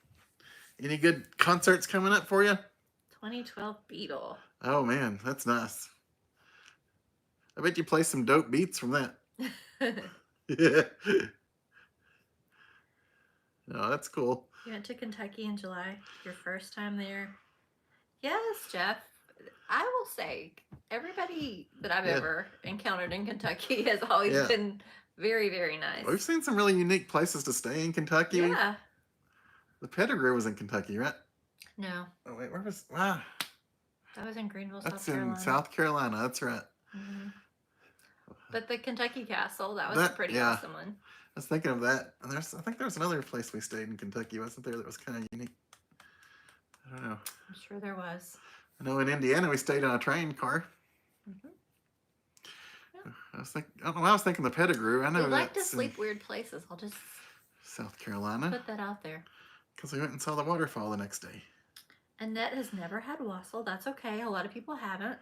Any good concerts coming up for you? 2012 Beatle. Oh, man. That's nice. I bet you play some dope beats from that. Yeah. Oh, that's cool. You went to Kentucky in July. Your first time there. Yes, Jeff. I will say, everybody that I've ever encountered in Kentucky has always been very, very nice. We've seen some really unique places to stay in Kentucky. Yeah. The Pettigrew was in Kentucky, right? No. Oh, wait, where was... Wow. That was in Greenville, South Carolina. That's in South Carolina. That's right. Mm-hmm. But the Kentucky Castle, that was a pretty awesome one. I was thinking of that. And I think there was another place we stayed in Kentucky, wasn't there, that was kind of unique? I don't know. I'm sure there was. I know in Indiana we stayed on a train car. Mm-hmm. Yeah. I don't know why I was thinking the Pettigrew. I know we like to sleep weird places. I'll just South Carolina. Put that out there. Because we went and saw the waterfall the next day. Annette has never had wassail. That's okay. A lot of people haven't.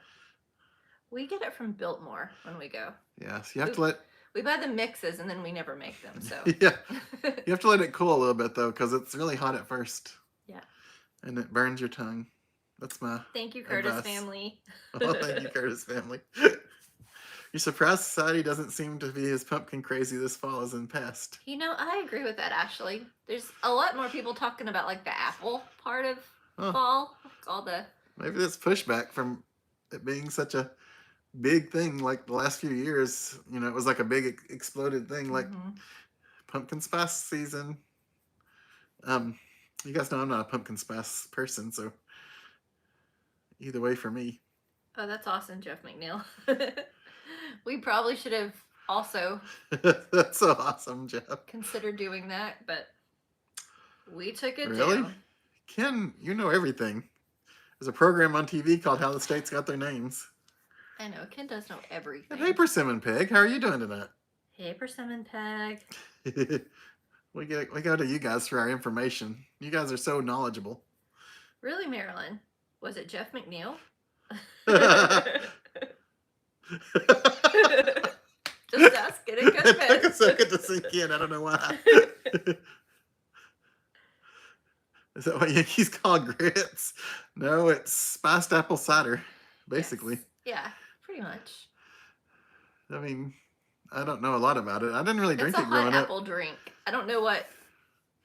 We get it from Biltmore when we go. Yeah, so you have to let... We buy the mixes and then we never make them, so... Yeah. You have to let it cool a little bit, though, because it's really hot at first. Yeah. And it burns your tongue. That's my Thank you, Curtis family. Oh, thank you, Curtis family. You're surprised society doesn't seem to be as pumpkin crazy this fall as in past. You know, I agree with that, actually. There's a lot more people talking about, like, the apple part of fall. Like, all the... Maybe that's pushback from it being such a big thing, like the last few years. You know, it was like a big exploded thing, like pumpkin spice season. You guys know I'm not a pumpkin spice person, so either way for me. Oh, that's awesome, Jeff McNeil. We probably should have also that's so awesome, Jeff. Considered doing that, but we took it really? down. Ken, you know everything. There's a program on TV called How the States Got Their Names. I know, Ken does know everything. Hey, Persimmon Peg, how are you doing tonight? Hey, Persimmon Peg. We go to you guys for our information. You guys are so knowledgeable. Really, Marilyn? Was it Jeff McNeil? Just asking. It could It have took a been. second to sink in. I don't know why. Is that what Yankees call grits? No, it's spiced apple cider, basically. Yes. Yeah, pretty much. I mean, I don't know a lot about it. I didn't really It's drink a it hot growing up. apple drink. I don't know what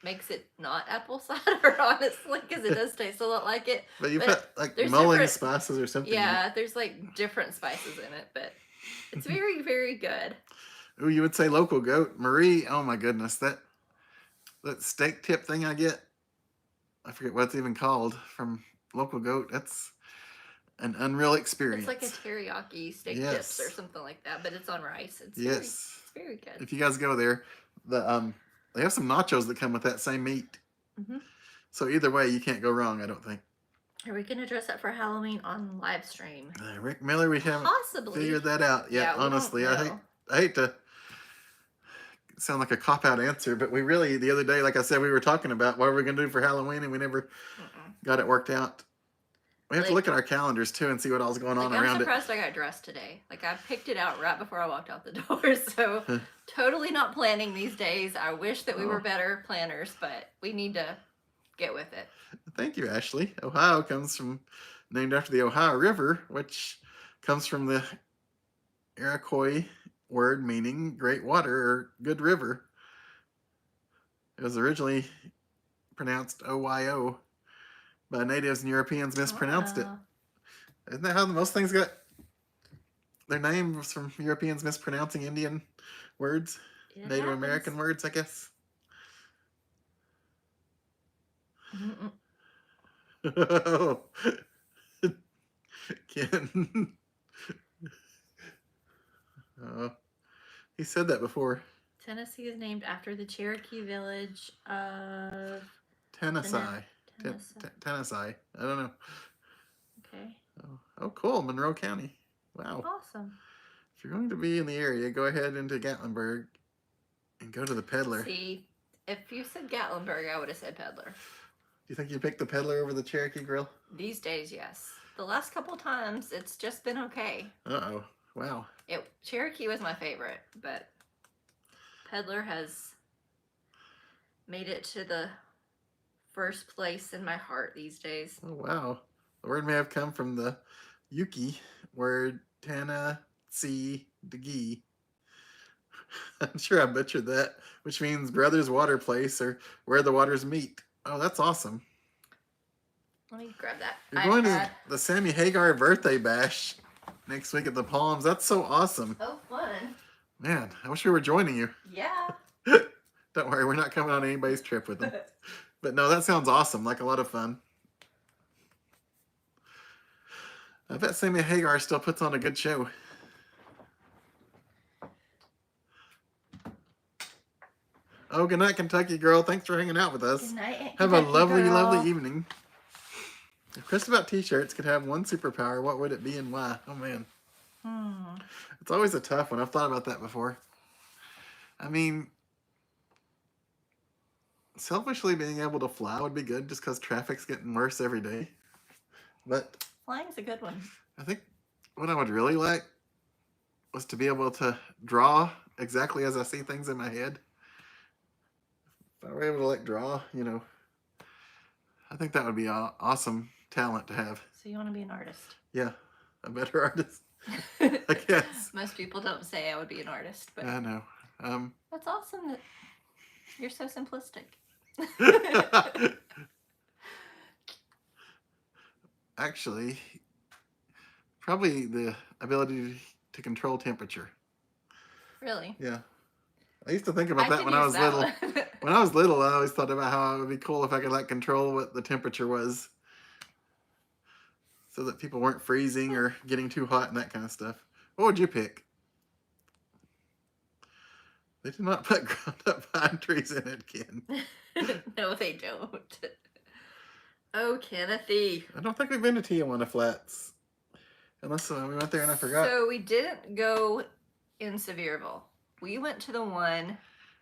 makes it not apple cider, honestly, because it does taste a lot like it. But you But put like there's mulling different- spices or something. in it. Yeah, there's like different spices in it, but it's very, very good. Ooh, you would say local goat. Marie, oh my goodness, that steak tip thing I get, I forget what it's even called, from local goat. That's an unreal experience. It's like a teriyaki steak Yes. tips or something like that, but it's on rice. It's Yes. very good. If you guys go there, they have some nachos that come with that same meat. Mhm. So either way, you can't go wrong, I don't think. Are we gonna dress up for Halloween on live stream? Rick Miller, we haven't Possibly. figured that out yet. Yeah, we don't honestly, know. I hate to sound like a cop out answer, but we really, the other day, like I said, we were talking about what we're gonna do for Halloween, and we never got it worked out. We have to look at our calendars too and see what all's going on I'm around it. surprised I got dressed today. Like, I picked it out right before I walked out the door, so totally not planning these days. I wish that we were better planners, but we need to get with it. Thank you, Ashley. Ohio named after the Ohio River, which comes from the Iroquois word meaning great water or good river. It was originally pronounced OYO by natives and Europeans mispronounced it. Isn't that how most things got their names, from Europeans mispronouncing Indian words? Native American words, I guess. Oh, Ken. Oh, he said that before. Tennessee is named after the Cherokee village of Tennessee. Tennessee. I don't know. Okay. Oh, cool. Monroe County. Wow. Awesome. If you're going to be in the area, go ahead into Gatlinburg and go to the Peddler. See, if you said Gatlinburg, I would have said Peddler. Do you think you picked the Peddler over the Cherokee Grill? These days, yes. The last couple times, it's just been okay. Uh-oh. Wow. Cherokee was my favorite, but Peddler has made it to the first place in my heart these days. Oh, wow. The word may have come from the Yuki word Tennessee Degi. I'm sure I butchered that, which means brother's water place or where the waters meet. Oh, that's awesome. Let me grab that. You're going to the Sammy Hagar birthday bash next week at the Palms. That's so awesome. Oh, fun. Man, I wish we were joining you. Yeah. Don't worry, we're not coming on anybody's trip with them. But no, that sounds awesome. Like a lot of fun. I bet Sammy Hagar still puts on a good show. Oh, good night, Kentucky girl. Thanks for hanging out with us. Good night, Have a lovely, girl. lovely evening. If Chris About T-shirts could have one superpower, what would it be and why? Oh, man. It's always a tough one. I've thought about that before. I mean, selfishly being able to fly would be good just because traffic's getting worse every day. But flying's a good one. I think what I would really like was to be able to draw exactly as I see things in my head. If I were able to draw, I think that would be an awesome talent to have. So you want to be an artist? Yeah, a better artist, I guess. Most people don't say I would be an artist, but I know. That's awesome that you're so simplistic. Actually, probably the ability to control temperature. Really? Yeah. I used to think about that when I was little. When I was little, I always thought about how it would be cool if I could control what the temperature was, so that people weren't freezing or getting too hot and that kind of stuff. What would you pick? They do not put ground up pine trees in it, Ken. No, they don't. Oh, Kennethy. I don't think we've been to Tijuana Flats. Unless we went there and I forgot. So we didn't go in Sevierville. We went to the one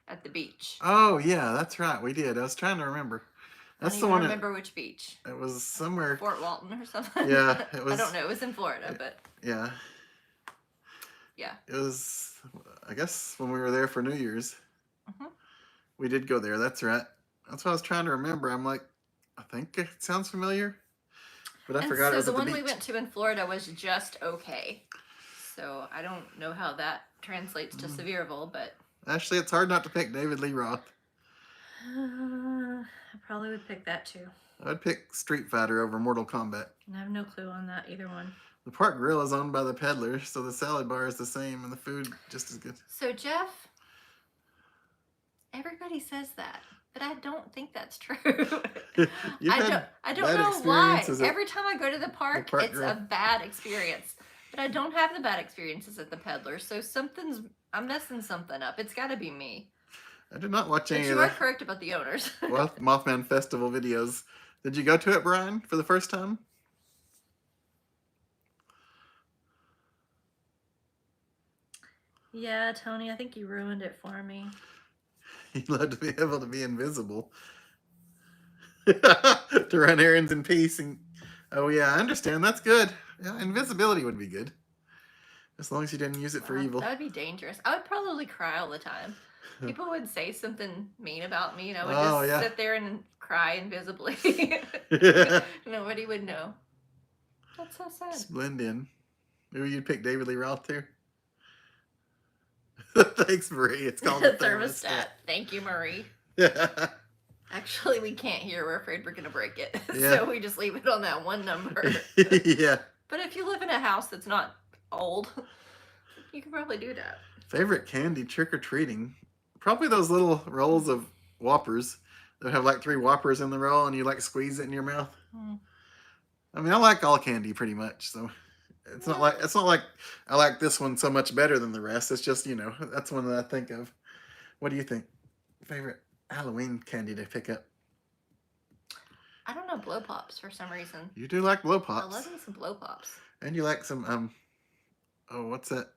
at the beach. Oh, yeah, that's right. We did. I was trying to remember. I That's don't the even one. remember which beach. It was somewhere. Fort Walton or something. Yeah, it I don't was. know. It was in Florida, but Yeah, yeah. it was. I guess when we were there for New Year's, Hmm. we did go there. That's right. That's what I was trying to remember. I'm like, I think it sounds familiar, but I And forgot it so was the at the one we beach. went to in Florida was just okay. So I don't know how that translates to Sevierville, but Actually, it's hard not to pick David Lee Roth. I probably would pick that too. I'd pick Street Fighter over Mortal Kombat. And I have no clue on that either one. The Park Grill is owned by the peddler, so the salad bar is the same and the food just as good. So Jeff, everybody says that, but I don't think that's true. I don't know why. Every time I go to the park Park it's Grill. a bad experience. But I don't have the bad experiences at the peddler, so I'm messing something up. It's got to be me. I did not watch But any you of are the correct about the owners. Mothman Festival videos. Did you go to it, Brian, for the first time? Yeah, Tony, I think you ruined it for me. You'd love to be able to be invisible. To run errands in peace. And oh, yeah, I understand. That's good. Yeah, invisibility would be good. As long as you didn't use it for evil. That would be dangerous. I would probably cry all the time. People would say something mean about me, and I would just sit there and cry invisibly. Nobody would know. That's so sad. Just blend in. Maybe you'd pick David Lee Roth too. Thanks, Marie. It's called the thermostat. Thank you, Marie. Yeah. Actually, we can't hear. We're afraid we're going to break it. Yeah. So we just leave it on that one number. Yeah. But if you live in a house that's not old, you can probably do that. Favorite candy trick-or-treating? Probably those little rolls of Whoppers that have like 3 Whoppers in the roll and you like squeeze it in your mouth. I mean, I like all candy pretty much, so it's not like I like this one so much better than the rest. It's just, that's one that I think of. What do you think? Favorite Halloween candy to pick up? I don't know, blow pops for some reason. You do like blow pops. I love me some blow pops. And you like some what's that?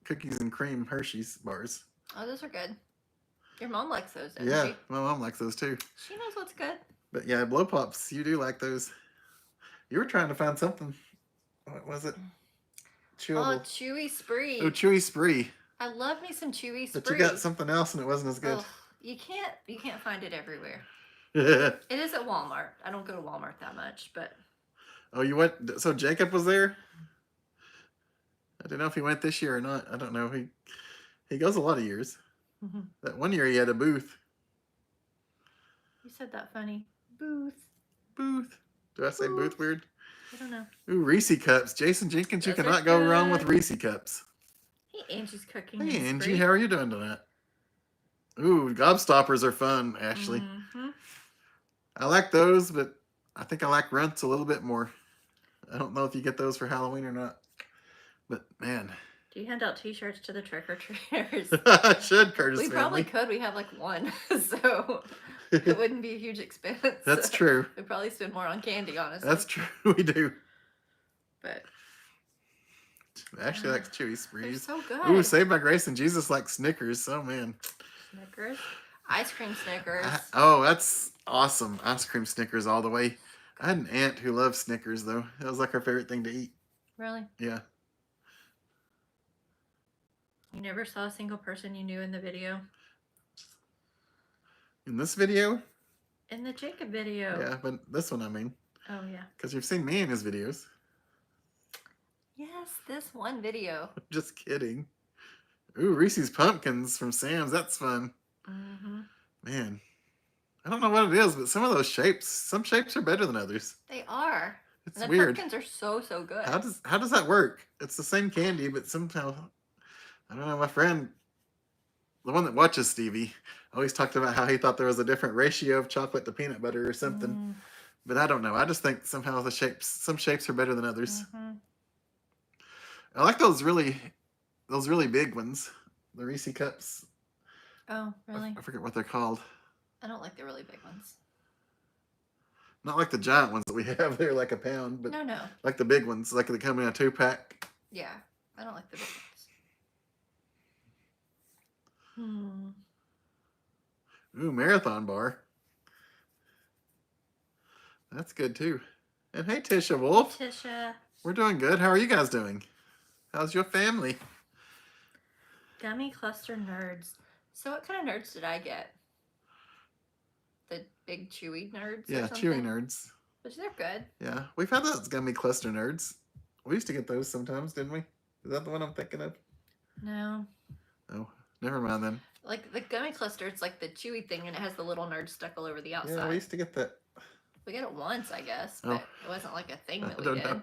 Cookies and cream Hershey's bars. Oh, those are good. Your mom likes those, doesn't Yeah, she? my mom likes those too. She knows what's good. But yeah, blow pops, you do like those. You were trying to find something. What was it? Chewable. Oh, Chewy Spree. Oh, Chewy Spree. I love me some Chewy Spree. But you got something else and it wasn't as good. Oh, you can't find it everywhere. It is at Walmart. I don't go to Walmart that much, but. Oh, you went? So Jacob was there? I don't know if he went this year or not. I don't know. He goes a lot of years. Mm-hmm. That one year he had a booth. You said that funny. Booth. Booth. Do I say booth weird? I don't know. Ooh, Reese cups. Jason Jenkins, you cannot go wrong with Reese cups. Hey, Angie's cooking. Hey, Angie, how are you doing tonight? Ooh, gobstoppers are fun, Ashley. Mm-hmm. I like those, but I think I like runts a little bit more. I don't know if you get those for Halloween or not. But, man. Do you hand out t-shirts to the trick-or-treaters? I should, Curtis We family. probably could. We have like one, so it wouldn't be a huge expense. That's true. We'd probably spend more on candy, honestly. That's true. We do. But Ashley likes Chewy Sprees. They're so good. Ooh, Saved by Grace and Jesus likes Snickers. Oh, man. Snickers? Ice cream Snickers. That's awesome. Ice cream Snickers all the way. I had an aunt who loved Snickers, though. That was like her favorite thing to eat. Really? Yeah. You never saw a single person you knew in the video? In this video? In the Jacob video. Yeah, but this one, I mean. Oh, yeah. Because you've seen me in his videos. Yes, this one video. Just kidding. Ooh, Reese's Pumpkins from Sam's. That's fun. Mm-hmm. Man. I don't know what it is, but some of those shapes, some shapes are better than others. They are. It's and the weird. pumpkins are so good. How does that work? It's the same candy, but somehow, I don't know, my friend, the one that watches Stevie, always talked about how he thought there was a different ratio of chocolate to peanut butter or something. But I don't know. I just think somehow some shapes are better than others. Mm-hmm. I like those really big ones, the Reese cups. Oh, really? I forget what they're called. I don't like the really big ones. Not like the giant ones that we have. They're like a pound, but No. like the big ones, like they come in a 2-pack. Yeah, I don't like the big ones. Ooh, Marathon Bar. That's good too. And hey, Tisha Wolf. Hey, Tisha. We're doing good. How are you guys doing? How's your family? Gummy cluster nerds. So what kind of nerds did I get? The big chewy nerds or Yeah, something? chewy nerds. Which they're good. Yeah, we've had those gummy cluster nerds. We used to get those sometimes, didn't we? Is that the one I'm thinking of? No. Oh, never mind then. Like the gummy cluster, it's like the chewy thing, and it has the little nerd stuck all over the outside. Yeah, we used to get that. We got it once, I guess, but it wasn't like a thing that we did. Know.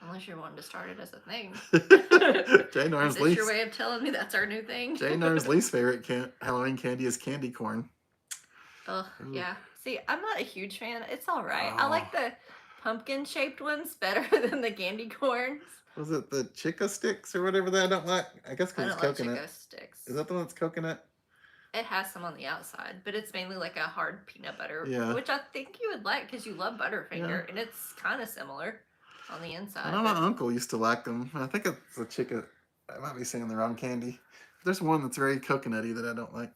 Unless you're wanting to start it as a thing. Jay Norm's Is this your way of telling me that's our new thing? Jay Norm's least favorite Halloween candy is candy corn. Oh, yeah. See, I'm not a huge fan. It's all right. I like the pumpkin-shaped ones better than the candy corns. Was it the Chica sticks or whatever that I don't like? I guess because it's coconut. Chica sticks. Is that the one that's coconut? It has some on the outside, but it's mainly like a hard peanut butter, yeah. which I think you would like because you love Butterfinger, and it's kind of similar on the inside. I know my uncle used to like them. I think it's a Chica. I might be saying the wrong candy. There's one that's very coconutty that I don't like.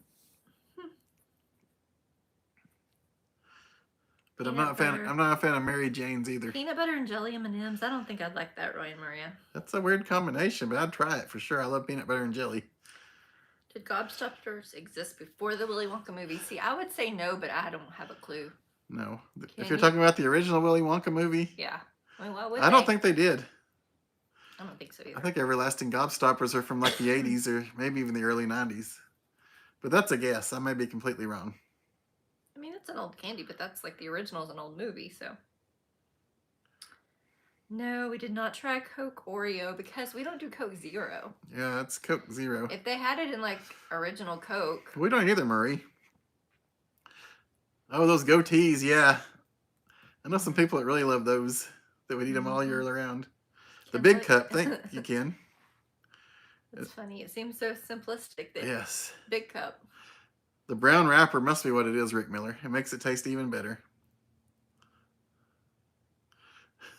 But I'm not a fan of Mary Jane's either. Peanut butter and jelly M&Ms. I don't think I'd like that, Roy and Maria. That's a weird combination, but I'd try it for sure. I love peanut butter and jelly. Did gobstoppers exist before the Willy Wonka movie? See, I would say no, but I don't have a clue. No. If you're talking about the original Willy Wonka movie? Yeah. I mean, why would I don't think they did. I don't think so either. I think everlasting gobstoppers are from like the 80s or maybe even the early 90s. But that's a guess. I may be completely wrong. I mean, it's an old candy, but that's like the original is an old movie, so. No, we did not try Coke Oreo because we don't do Coke Zero. Yeah, it's Coke Zero. If they had it in like original Coke. We don't either, Marie. Oh, those goatees, yeah. I know some people that really love those, that would eat them all year round. The big cup, think you can. It's funny. It seems so simplistic. That yes. Big cup. The brown wrapper must be what it is, Rick Miller. It makes it taste even better.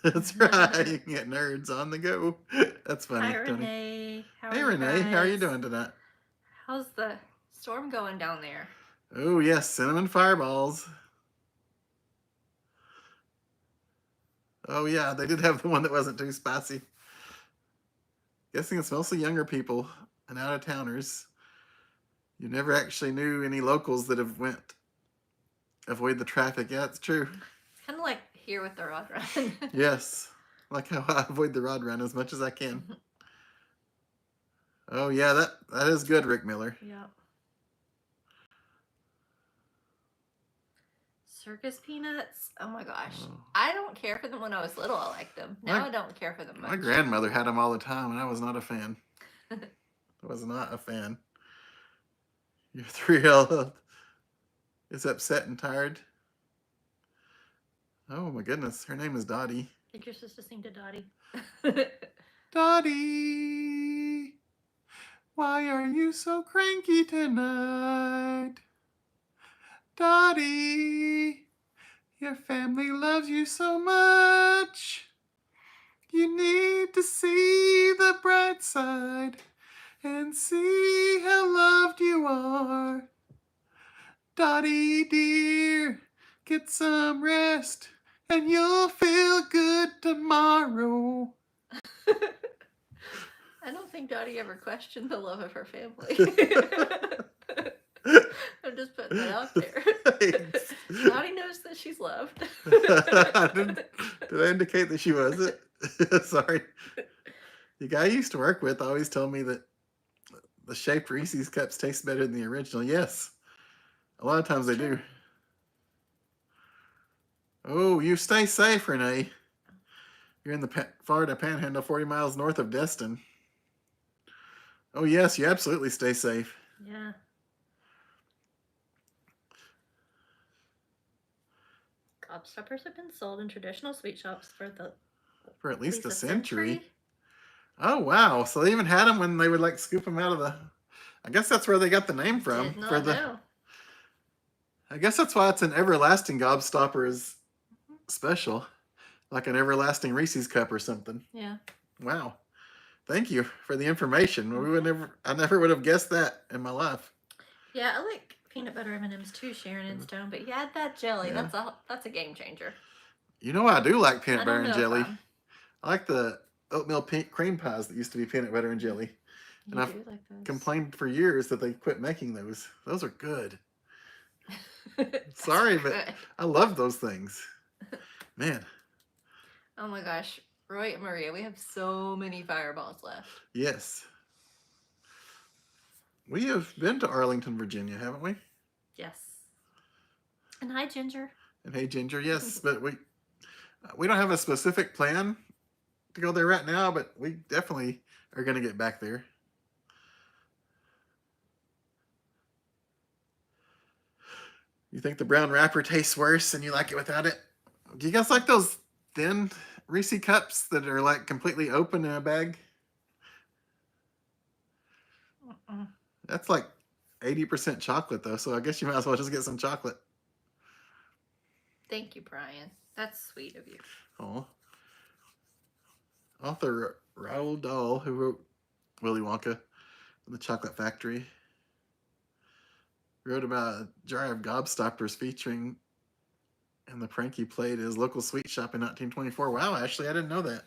That's right. You can get nerds on the go. That's funny. Hi, Renee. Hey, Renee. How are you doing tonight? How's the storm going down there? Oh, yes. Cinnamon fireballs. Oh, yeah. They did have the one that wasn't too spicy. Guessing it's mostly younger people and out-of-towners. You never actually knew any locals that have went avoid the traffic. Yeah, it's true. It's kind of like here with the rod run. Yes. Like how I avoid the rod run as much as I can. Oh, yeah, that is good, Rick Miller. Yeah. Circus peanuts? Oh my gosh. Oh. I don't care for them when I was little. I liked them. Now I don't care for them much. My grandmother had them all the time, and I was not a fan. I was not a fan. Your 3L is upset and tired. Oh my goodness, her name is Dottie. I think you're supposed to sing to Dottie. Dottie, why are you so cranky tonight? Dottie, your family loves you so much. You need to see the bright side and see how loved you are. Dottie dear, get some rest and you'll feel good tomorrow. I don't think Dottie ever questioned the love of her family. I'm just putting that out there. Dottie knows that she's loved. Did I indicate that she wasn't? Sorry. The guy I used to work with always told me that the shaped Reese's cups taste better than the original. Yes. A lot of times they do. Oh, you stay safe, Renee. You're in the Florida Panhandle, 40 miles north of Destin. Oh, yes, you absolutely stay safe. Yeah. Gobstoppers have been sold in traditional sweet shops for at least a century. Oh, wow. So they even had them when they would like scoop them out of the... I guess that's where they got the name from. Did not know. I guess that's why it's an everlasting gobstopper is special. Like an everlasting Reese's cup or something. Yeah. Wow. Thank you for the information. I never would have guessed that in my life. Yeah, I like peanut butter M&Ms too, Sharon and Stone. But you add that jelly. Yeah. That's a game changer. You know what? I do like I peanut don't butter and know jelly. if I like the oatmeal cream pies that used to be peanut butter and jelly. you And I've do like those. complained for years that they quit making those. Those are good. That's Sorry, good. but I love those things. Man, Oh my gosh, Roy and Maria, we have so many fireballs left. yes. We have been to Arlington, Virginia, haven't we? Yes. And hi, Ginger. And hey, Ginger, yes, but we don't have a specific plan to go there right now, but we definitely are going to get back there. You think the brown wrapper tastes worse and you like it without it? Do you guys like those thin Reese cups that are like completely open in a bag? That's like 80% chocolate though, so I guess you might as well just get some chocolate. Thank you, Brian. That's sweet of you. Oh. Author Roald Dahl, who wrote Willy Wonka and the Chocolate Factory, wrote about a jar of gobstoppers featuring and the prank he played at his local sweet shop in 1924. Wow, Ashley, I didn't know that.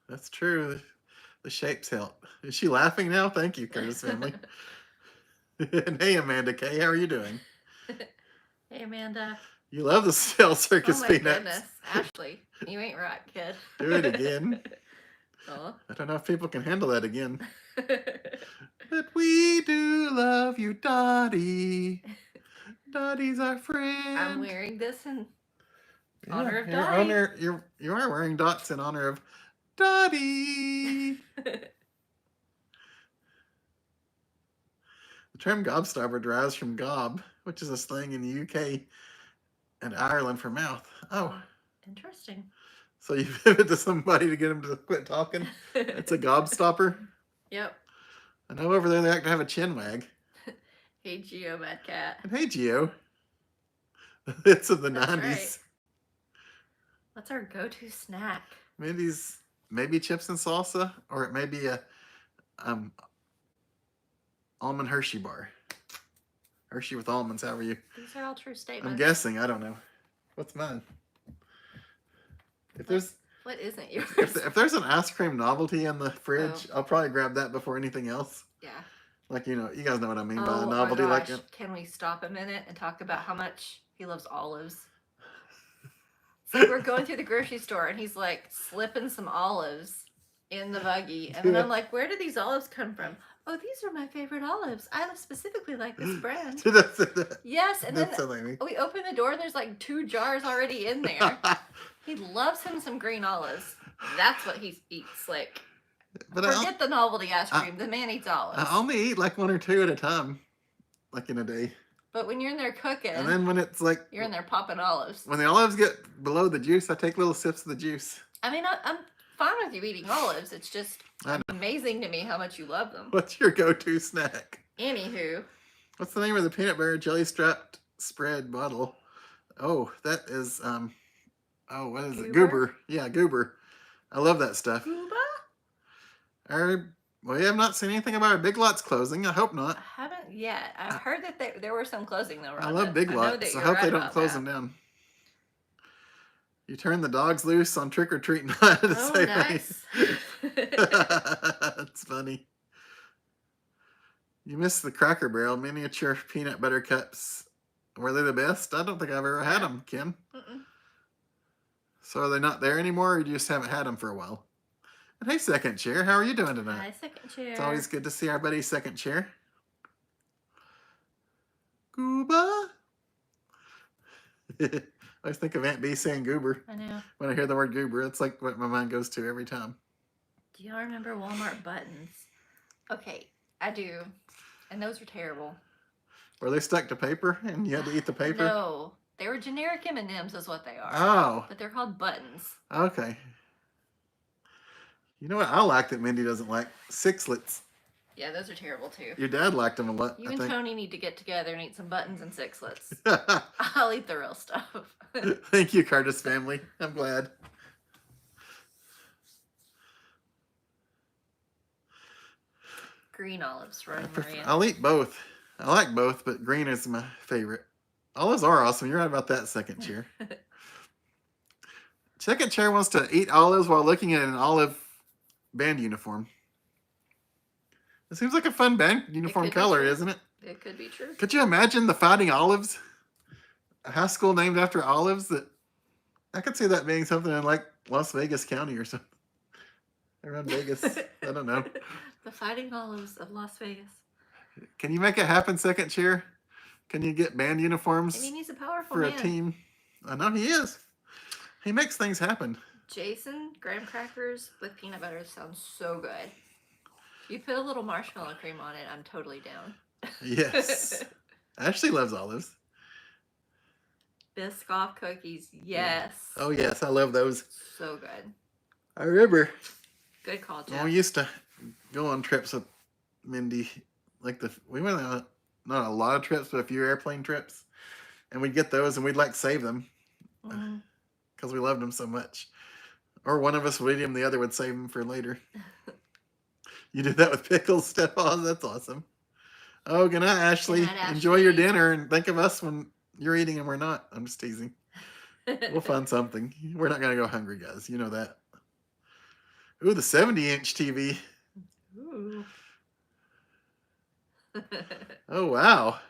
That's true. The shapes help. Is she laughing now? Thank you, Curtis family. And hey, Amanda Kay, how are you doing? Hey, Amanda. You love the Cell Circus Oh my peanuts. goodness, Ashley, you ain't right, kid. Do it again. Oh. I don't know if people can handle that again. But we do love you, Dottie. Dottie's our friend. I'm wearing this in honor of Dottie. You are wearing dots in honor of Dottie. The term gobstopper derives from gob, which is a slang in the UK and Ireland for mouth. Oh. Interesting. So you give it to somebody to get them to quit talking? It's a gobstopper? Yep. I know over there they like to have a chin wag. Hey, Geo, Mad Cat. And hey, Geo. It's of the That's 90s. Right. What's our go-to snack? Maybe chips and salsa, or it may be a almond Hershey bar. Hershey with almonds, however you... These are all true statements. I'm guessing, I don't know. What's mine? What isn't yours? If there's an ice cream novelty in the fridge, I'll probably grab that before anything else. Yeah. Like, you guys know what I mean by a Oh novelty. my gosh. Like Can we stop a minute and talk about how much he loves olives? So we're going through the grocery store and he's like slipping some olives in the buggy. And then I'm like, where did these olives come from? Oh, these are my favorite olives. I specifically like this brand. Yes, and then we open the door and there's like 2 jars already in there. He loves him some green olives. That's what he eats. Like, but forget the novelty ice cream. The man eats olives. I only eat like 1 or 2 at a time, like in a day. But when you're in there cooking, and then when it's like you're in there popping olives. When the olives get below the juice, I take little sips of the juice. I mean, I'm fine with you eating olives. It's just amazing to me how much you love them. What's your go-to snack? Anywho. What's the name of the peanut butter jelly strapped spread bottle? Oh, that is what is it? Goober. Yeah, Goober. I love that stuff. Goober? We have not seen anything about our Big Lots closing. I hope not. I haven't yet. I've heard that there were some closing though. I love Big Lots. I hope they don't close them down. You turn the dogs loose on trick or treat night. Oh, nice. That's funny. You missed the Cracker Barrel miniature peanut butter cups. Were they the best? I don't think I've ever had them, Kim. So are they not there anymore, or you just haven't had them for a while? And hey, Second Chair, how are you doing tonight? Hi, Second Chair. It's always good to see our buddy Second Chair. Gooba. I always think of Aunt B saying goober. I know. When I hear the word goober, it's like what my mind goes to every time. Do y'all remember Walmart buttons? Okay, I do. And those were terrible. Were they stuck to paper and you had to eat the paper? No. They were generic M&Ms is what they are. Oh. But they're called buttons. Okay. You know what I like that Mindy doesn't like? Sixlets. Yeah, those are terrible too. Your dad liked them a lot. You and Tony need to get together and eat some buttons and sixlets. I'll eat the real stuff. Thank you, Curtis family. I'm glad. green olives, Roy Maria. I'll eat both. I like both, but green is my favorite. Olives are awesome. You're right about that, second chair. Second chair wants to eat olives while looking at an olive band uniform. It seems like a fun band uniform color, isn't it? It could be true. Could you imagine the Fighting Olives? A high school named after olives? That I could see that being something in like Las Vegas County or something. Around Vegas. I don't know. The Fighting Olives of Las Vegas. Can you make it happen, second chair? Can you get band uniforms I mean, he's a powerful for man. a team? I know he is. He makes things happen. Jason, graham crackers with peanut butter sounds so good. You put a little marshmallow cream on it, I'm totally down. Yes. Ashley loves olives. Biscoff cookies, yes. Oh, yes. I love those. So good. I remember. Good call, Jeff. Well, we used to go on trips with Mindy. We went on not a lot of trips, but a few airplane trips. And we'd get those and we'd like save them. Because we loved them so much. Or one of us would eat them, the other would save them for later. You do that with pickles, Steph? That's awesome. Oh, good night, Ashley. Good night, Ashley. Enjoy your dinner and think of us when you're eating and we're not. I'm just teasing. We'll find something. We're not going to go hungry, guys. You know that. Ooh, the 70-inch TV. Ooh. Oh, wow.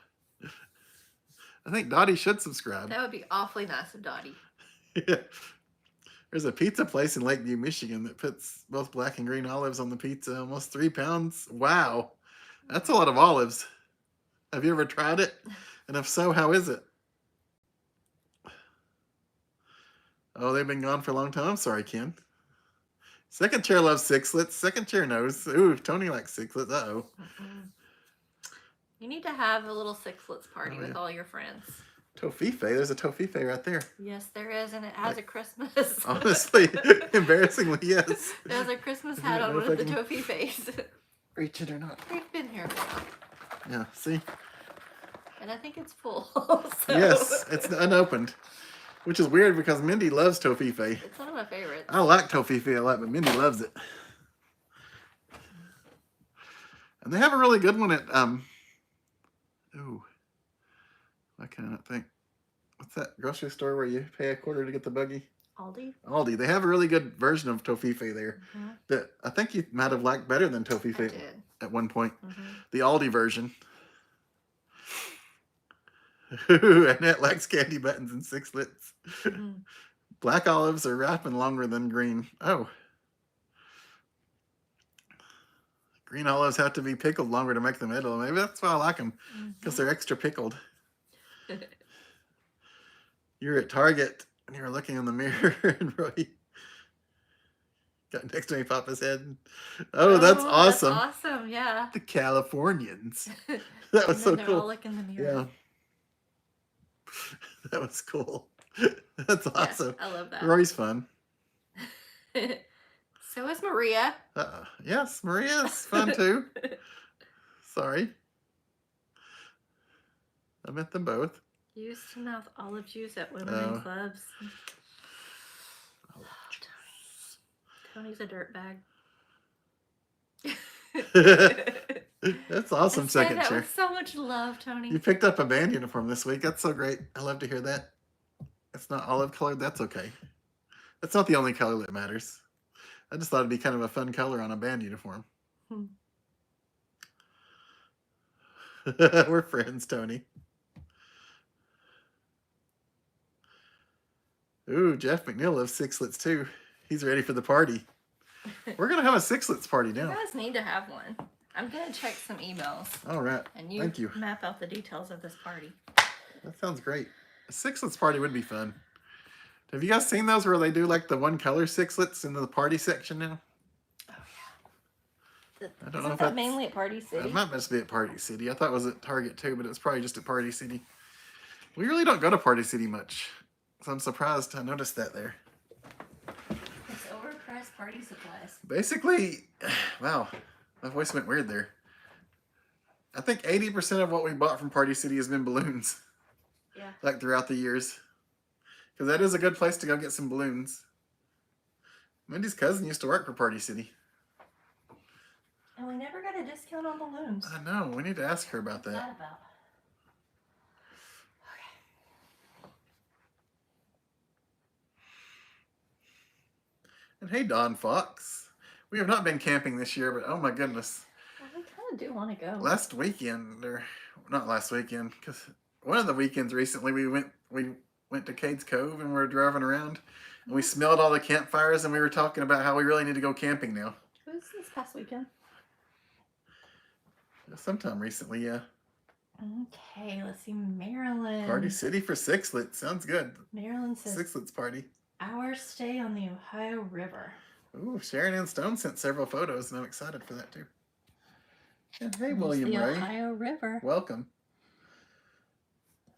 I think Dottie should subscribe. That would be awfully nice of Dottie. Yeah. There's a pizza place in Lakeview, Michigan that puts both black and green olives on the pizza. Almost 3 pounds. Wow. That's a lot of olives. Have you ever tried it? And if so, how is it? Oh, they've been gone for a long time. I'm sorry, Ken. Second chair loves sixlets. Second chair knows. Ooh, Tony likes sixlets. Uh-oh. You need to have a little sixlets party with all your friends. Tofife. There's a tofife right there. Yes, there is, and it has a Christmas. Honestly, embarrassingly, yes. It has a Christmas hat on with the tofifes. Reach it or not. They've been here for a while. Yeah, see? And I think it's full. Yes, it's unopened. Which is weird because Mindy loves tofife. It's one of my favorites. I like tofife a lot, but Mindy loves it. And they have a really good one at ooh. I cannot think. What's that grocery store where you pay $0.25 to get the buggy? Aldi. Aldi. They have a really good version of tofife there that I think you might have liked better than tofife at one point. The Aldi version. Annette likes candy buttons and sixlets. Black olives are ripened longer than green. Oh. Green olives have to be pickled longer to make them edible. Maybe that's why I like them, because they're extra pickled. You're at Target and you were looking in the mirror and Roy got next to me, Papa's head. Oh, that's awesome. That's awesome, yeah. The Californians. That was so cool. All look in the mirror. Yeah. That was cool. That's awesome. I love that. Roy's fun. So is Maria. Yes, Maria's fun too. Sorry. I met them both. Used to mouth olive juice at women in clubs. Tony's a dirtbag. That's awesome, second that chair. with so much love, Tony. You picked up a band uniform this week. That's so great. I love to hear that. It's not olive colored. That's okay. That's not the only color that matters. I just thought it'd be kind of a fun color on a band uniform. We're friends, Tony. Ooh, Jeff McNeil loves sixlets too. He's ready for the party. We're going to have a sixlets party now. You guys need to have one. I'm going to check some emails. All right. And you, Thank you. Map out the details of this party. That sounds great. A sixlets party would be fun. Have you guys seen those where they do like the one color sixlets in the party section now? Oh, yeah. I don't know if that that's mainly at Party City. It might just be at Party City. I thought it was at Target too, but it's probably just at Party City. We really don't go to Party City much, so I'm surprised I noticed that there. It's overpriced party supplies. Basically, wow, my voice went weird there. I think 80% of what we bought from Party City has been balloons. Yeah. Like throughout the years. Because that is a good place to go get some balloons. Mindy's cousin used to work for Party City. And we never got a discount on balloons. I know. We need to ask her about What's that. that about? And hey, Don Fox. We have not been camping this year, but oh my goodness. Well, we kind of do want to go. Last weekend, or not last weekend, because one of the weekends recently we went to Cades Cove and we were driving around and we smelled all the campfires and we were talking about how we really need to go camping now. It was this past weekend. Sometime recently, yeah. Okay, let's see. Maryland. Party City for Sixlets. Sounds good. Maryland says Sixlets party. our stay on the Ohio River. Ooh, Sharon Ann Stone sent several photos and I'm excited for that too. And hey, There's William the Ray. Ohio River. Welcome.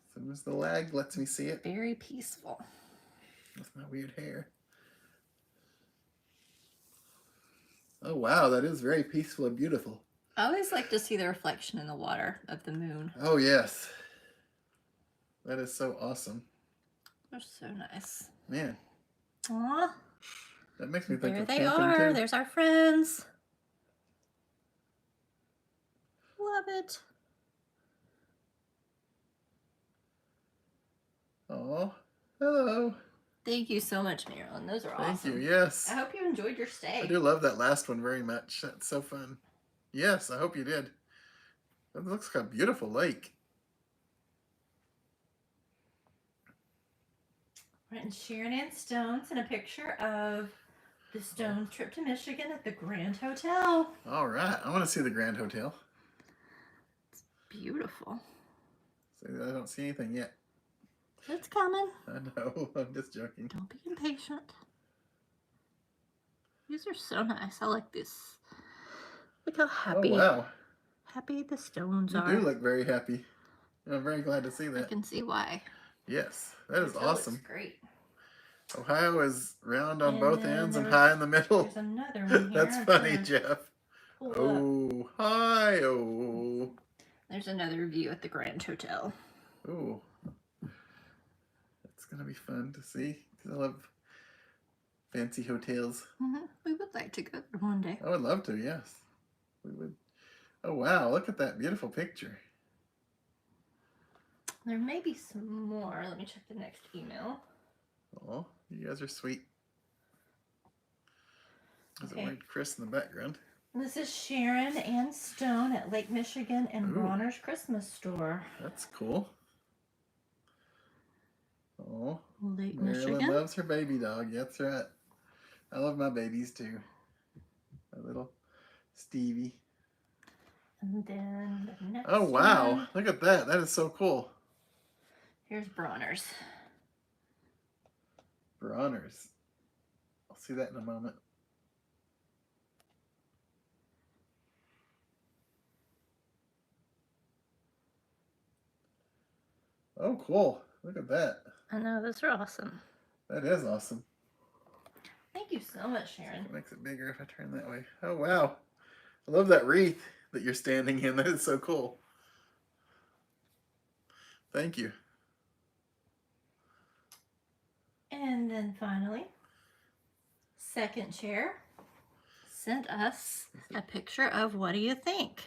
As soon as the lag lets me see it. Very peaceful. With my weird hair. Oh wow, that is very peaceful and beautiful. I always like to see the reflection in the water of the moon. Oh yes. That is so awesome. They're so nice. Man. Aw. That makes me think There of they camping are. too. There's our friends. Love it. Oh, hello. Thank you so much, Marilyn. Those are awesome. Thank you. Yes. I hope you enjoyed your stay. I do love that last one very much. That's so fun. Yes, I hope you did. That looks like a beautiful lake. Right, and Sharon Ann Stone sent a picture of the Stones' trip to Michigan at the Grand Hotel. All right. I want to see the Grand Hotel. Beautiful. See, I don't see anything yet. It's coming. I know. I'm just joking. Don't be impatient. These are so nice. I like this. Look how happy. Oh, wow. Happy the Stones You are. do look very happy. I'm very glad to see I that. can see why. Yes, that is awesome. Looks great. Ohio is round on And both then ends and high in the middle. There's another one here. That's funny, Jeff. Pull up. Oh, hi, oh. There's another view at the Grand Hotel. Oh. That's going to be fun to see. 'Cause I love fancy hotels. We would like to go there one day. I would love to, yes. We would. Oh, wow. Look at that beautiful picture. There may be some more. Let me check the next email. Oh, you guys are sweet. There's Okay. a weird Chris in the background. This is Sharon Ann Stone at Lake Michigan and Ooh. Bronner's Christmas store. That's cool. Oh, Lake Marilyn Michigan. loves her baby dog. That's right. I love my babies too. My little Stevie. And then the next Oh, wow. one. Look at that. That is so cool. Here's Bronner's. Bronner's. I'll see that in a moment. Oh, cool. Look at that. I know, those are awesome. That is awesome. Thank you so much, Sharon. It makes it bigger if I turn that way. Oh, wow. I love that wreath that you're standing in. That is so cool. Thank you. And then finally, Second Chair sent us a picture of, what do you think?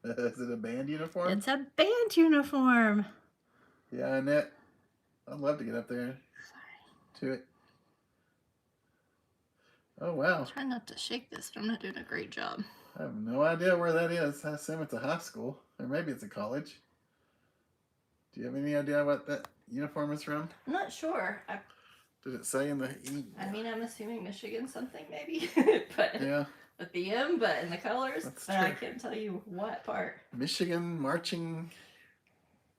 Is it a band uniform? It's a band uniform. Yeah, Annette. I'd love to get up there to it. Oh, wow. Try not to shake this, but I'm not doing a great job. I have no idea where that is. I assume it's a high school, or maybe it's a college. Do you have any idea what that uniform is from? I'm not sure. Did it say in the I mean, I'm assuming Michigan something maybe, but Yeah, with the M, but in the colors, That's but I true. can't tell you what part. Michigan Marching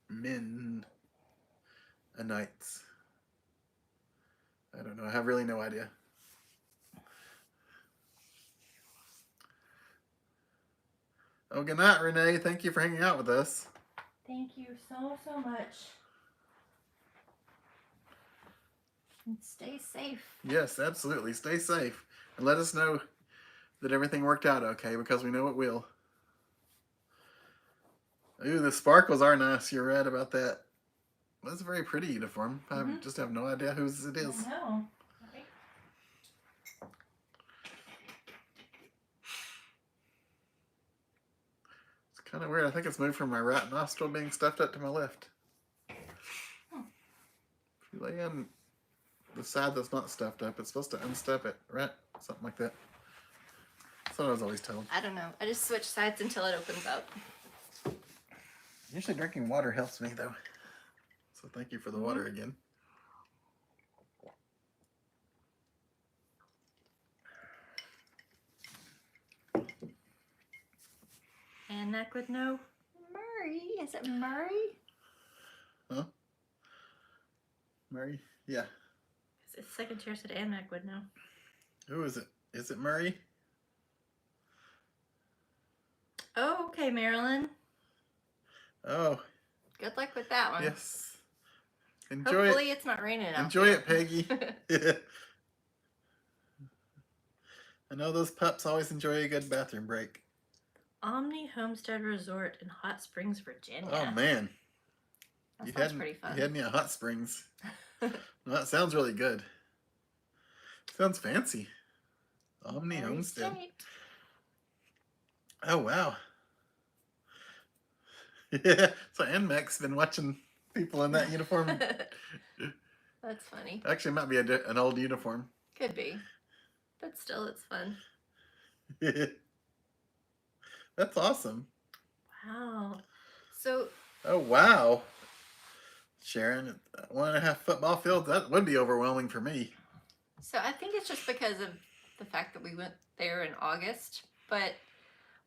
Men Knights. I don't know. I have really no idea. Oh, good night, Renee. Thank you for hanging out with us. Thank you so much. And stay safe. Yes, absolutely. Stay safe. And let us know that everything worked out okay, because we know it will. Ooh, the sparkles are nice. You're right about that. That's a very pretty uniform. I just have no idea whose it is. I know. Right? Kind of weird. I think it's moved from my right nostril being stuffed up to my left. Hmm. If you lay on the side that's not stuffed up, it's supposed to unstuff it, right? Something like that. That's what I was always told. I don't know. I just switch sides until it opens up. Usually drinking water helps me, though. So thank you for the water again. And neck with no Murray. Is it Murray? Huh? Murray? Yeah. It's second chair said and neck with no. Who is it? Is it Murray? Oh, okay, Marilyn. Oh. Good luck with that one. Yes. Enjoy Hopefully it's not raining out. Enjoy it, Peggy. I know those pups always enjoy a good bathroom break. Omni Homestead Resort in Hot Springs, Virginia. Oh, man. That sounds pretty fun. You had me at Hot Springs. Well, that sounds really good. Sounds fancy. Omni Homestead. Oh, wow. Yeah. So Anmac's been watching people in that uniform. That's funny. Actually, it might be an old uniform. Could be. But still, it's fun. That's awesome. Wow. So. Oh, wow. Sharon, 1.5 football fields, that would be overwhelming for me. So I think it's just because of the fact that we went there in August, but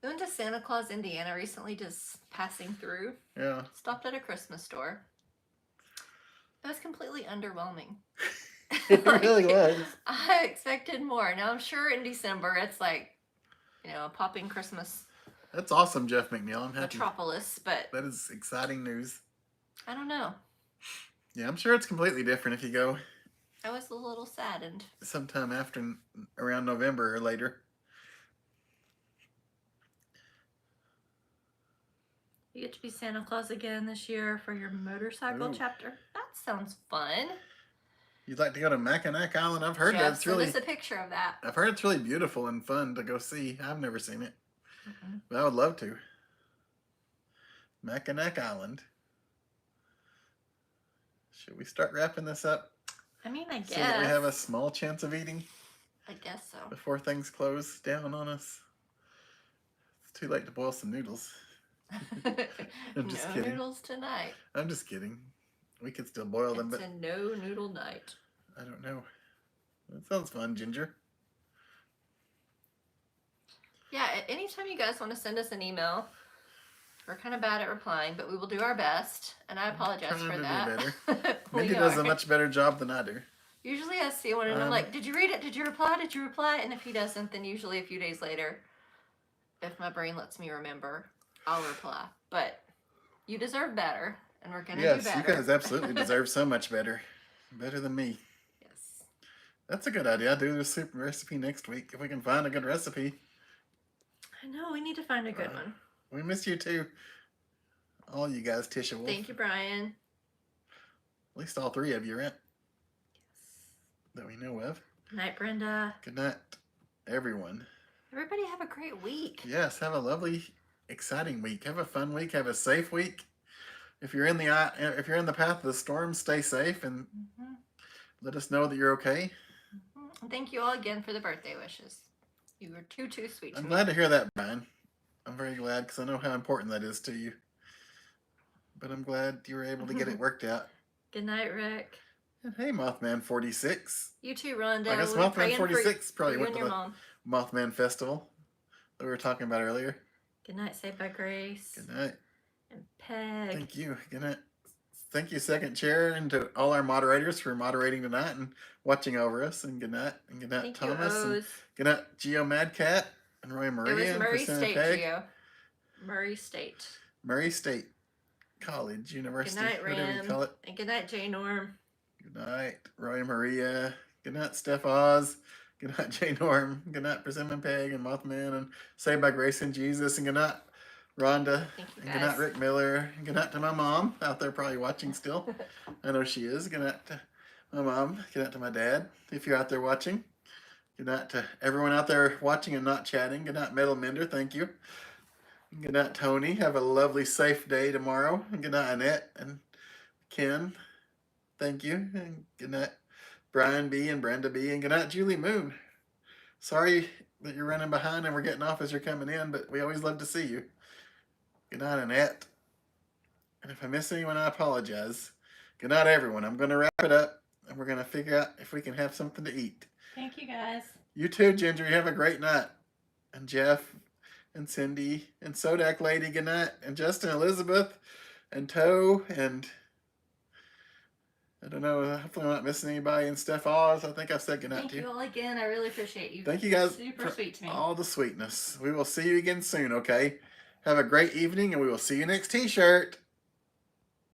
we went to Santa Claus, Indiana recently, just passing through. Yeah. Stopped at a Christmas store. It was completely underwhelming. It really was. I expected more. Now I'm sure in December it's like, a popping Christmas. That's awesome, Jeff McNeil. I'm happy. Metropolis, but that is exciting news. I don't know. Yeah, I'm sure it's completely different if you go. I was a little saddened. Sometime around November or later. You get to be Santa Claus again this year for your motorcycle chapter. That sounds fun. You'd like to go to Mackinac Island? I've heard that's really. Send us a picture of that. I've heard it's really beautiful and fun to go see. I've never seen it, but I would love to. Mackinac Island. Should we start wrapping this up? I mean, I guess. So that we have a small chance of eating. I guess so. Before things close down on us. It's too late to boil some noodles. I'm just kidding. No noodles tonight. I'm just kidding. We could still boil them, but it's a no noodle night. I don't know. That sounds fun, Ginger. Yeah, anytime you guys want to send us an email, we're kind of bad at replying, but we will do our best, and I apologize for that. Mindy does a much better job than I do. Usually I see one and I'm like, did you read it? Did you reply? Did you reply? And if he doesn't, then usually a few days later, if my brain lets me remember, I'll reply. But you deserve better, and we're going to do better. Yes, you guys absolutely deserve so much better. Better than me. Yes. That's a good idea. I'll do the soup recipe next week if we can find a good recipe. I know, we need to find a good one. We miss you too. All you guys, Tisha Wolf. Thank you, Brian. At least all three of you, right? Yes. That we know of. Good night, Brenda. Good night, everyone. Everybody have a great week. Yes, have a lovely, exciting week. Have a fun week. Have a safe week. If you're in the path of the storm, stay safe and let us know that you're okay. And thank you all again for the birthday wishes. You were too sweet to me. I'm glad to hear that, Brian. I'm very glad because I know how important that is to you. But I'm glad you were able to get it worked out. Good night, Rick. And hey, Mothman 46. You too, Rhonda. I guess Mothman 46 probably went to the mom. Mothman Festival that we were talking about earlier. Good night, Saved by Grace. Good night. And Peg. Thank you. Good night. Thank you, second chair, and to all our moderators for moderating tonight and watching over us. And good night. And good night, Thank Thomas. You, and good night, Geo Madcat and Roy Maria. It was Murray and State, Peg. Geo. Murray State. Murray State College, University, good night, whatever you call it. And good night, J. Norm. Good night, Roy Maria. Good night, Steph Oz. Good night, J. Norm. Good night, Persimmon Peg and Mothman and Saved by Grace and Jesus. And good night, Rhonda. Thank you, and good night, Rick Miller. And good night to my mom out there probably watching still. I know she is. Good night to my mom. Good night to my dad if you're out there watching. Good night to everyone out there watching and not chatting. Good night, Metal Mender. Thank you. Good night, Tony. Have a lovely, safe day tomorrow. And good night, Annette and Ken. Thank you. And good night, Brian B. and Brenda B. And good night, Julie Moon. Sorry that you're running behind and we're getting off as you're coming in, but we always love to see you. Good night, Annette. And if I miss anyone, I apologize. Good night, everyone. I'm going to wrap it up and we're going to figure out if we can have something to eat. Thank you, guys. You too, Ginger. You have a great night. And Jeff and Cindy and Sodak Lady, good night. And Justin, Elizabeth, and Toe, and I don't know, hopefully I'm not missing anybody, and Steph Oz. I think I've said good night Thank to you you. all again. I really appreciate you. Thank you guys Super sweet to me. all the sweetness. We will see you again soon, okay? Have a great evening, and we will see you next t-shirt.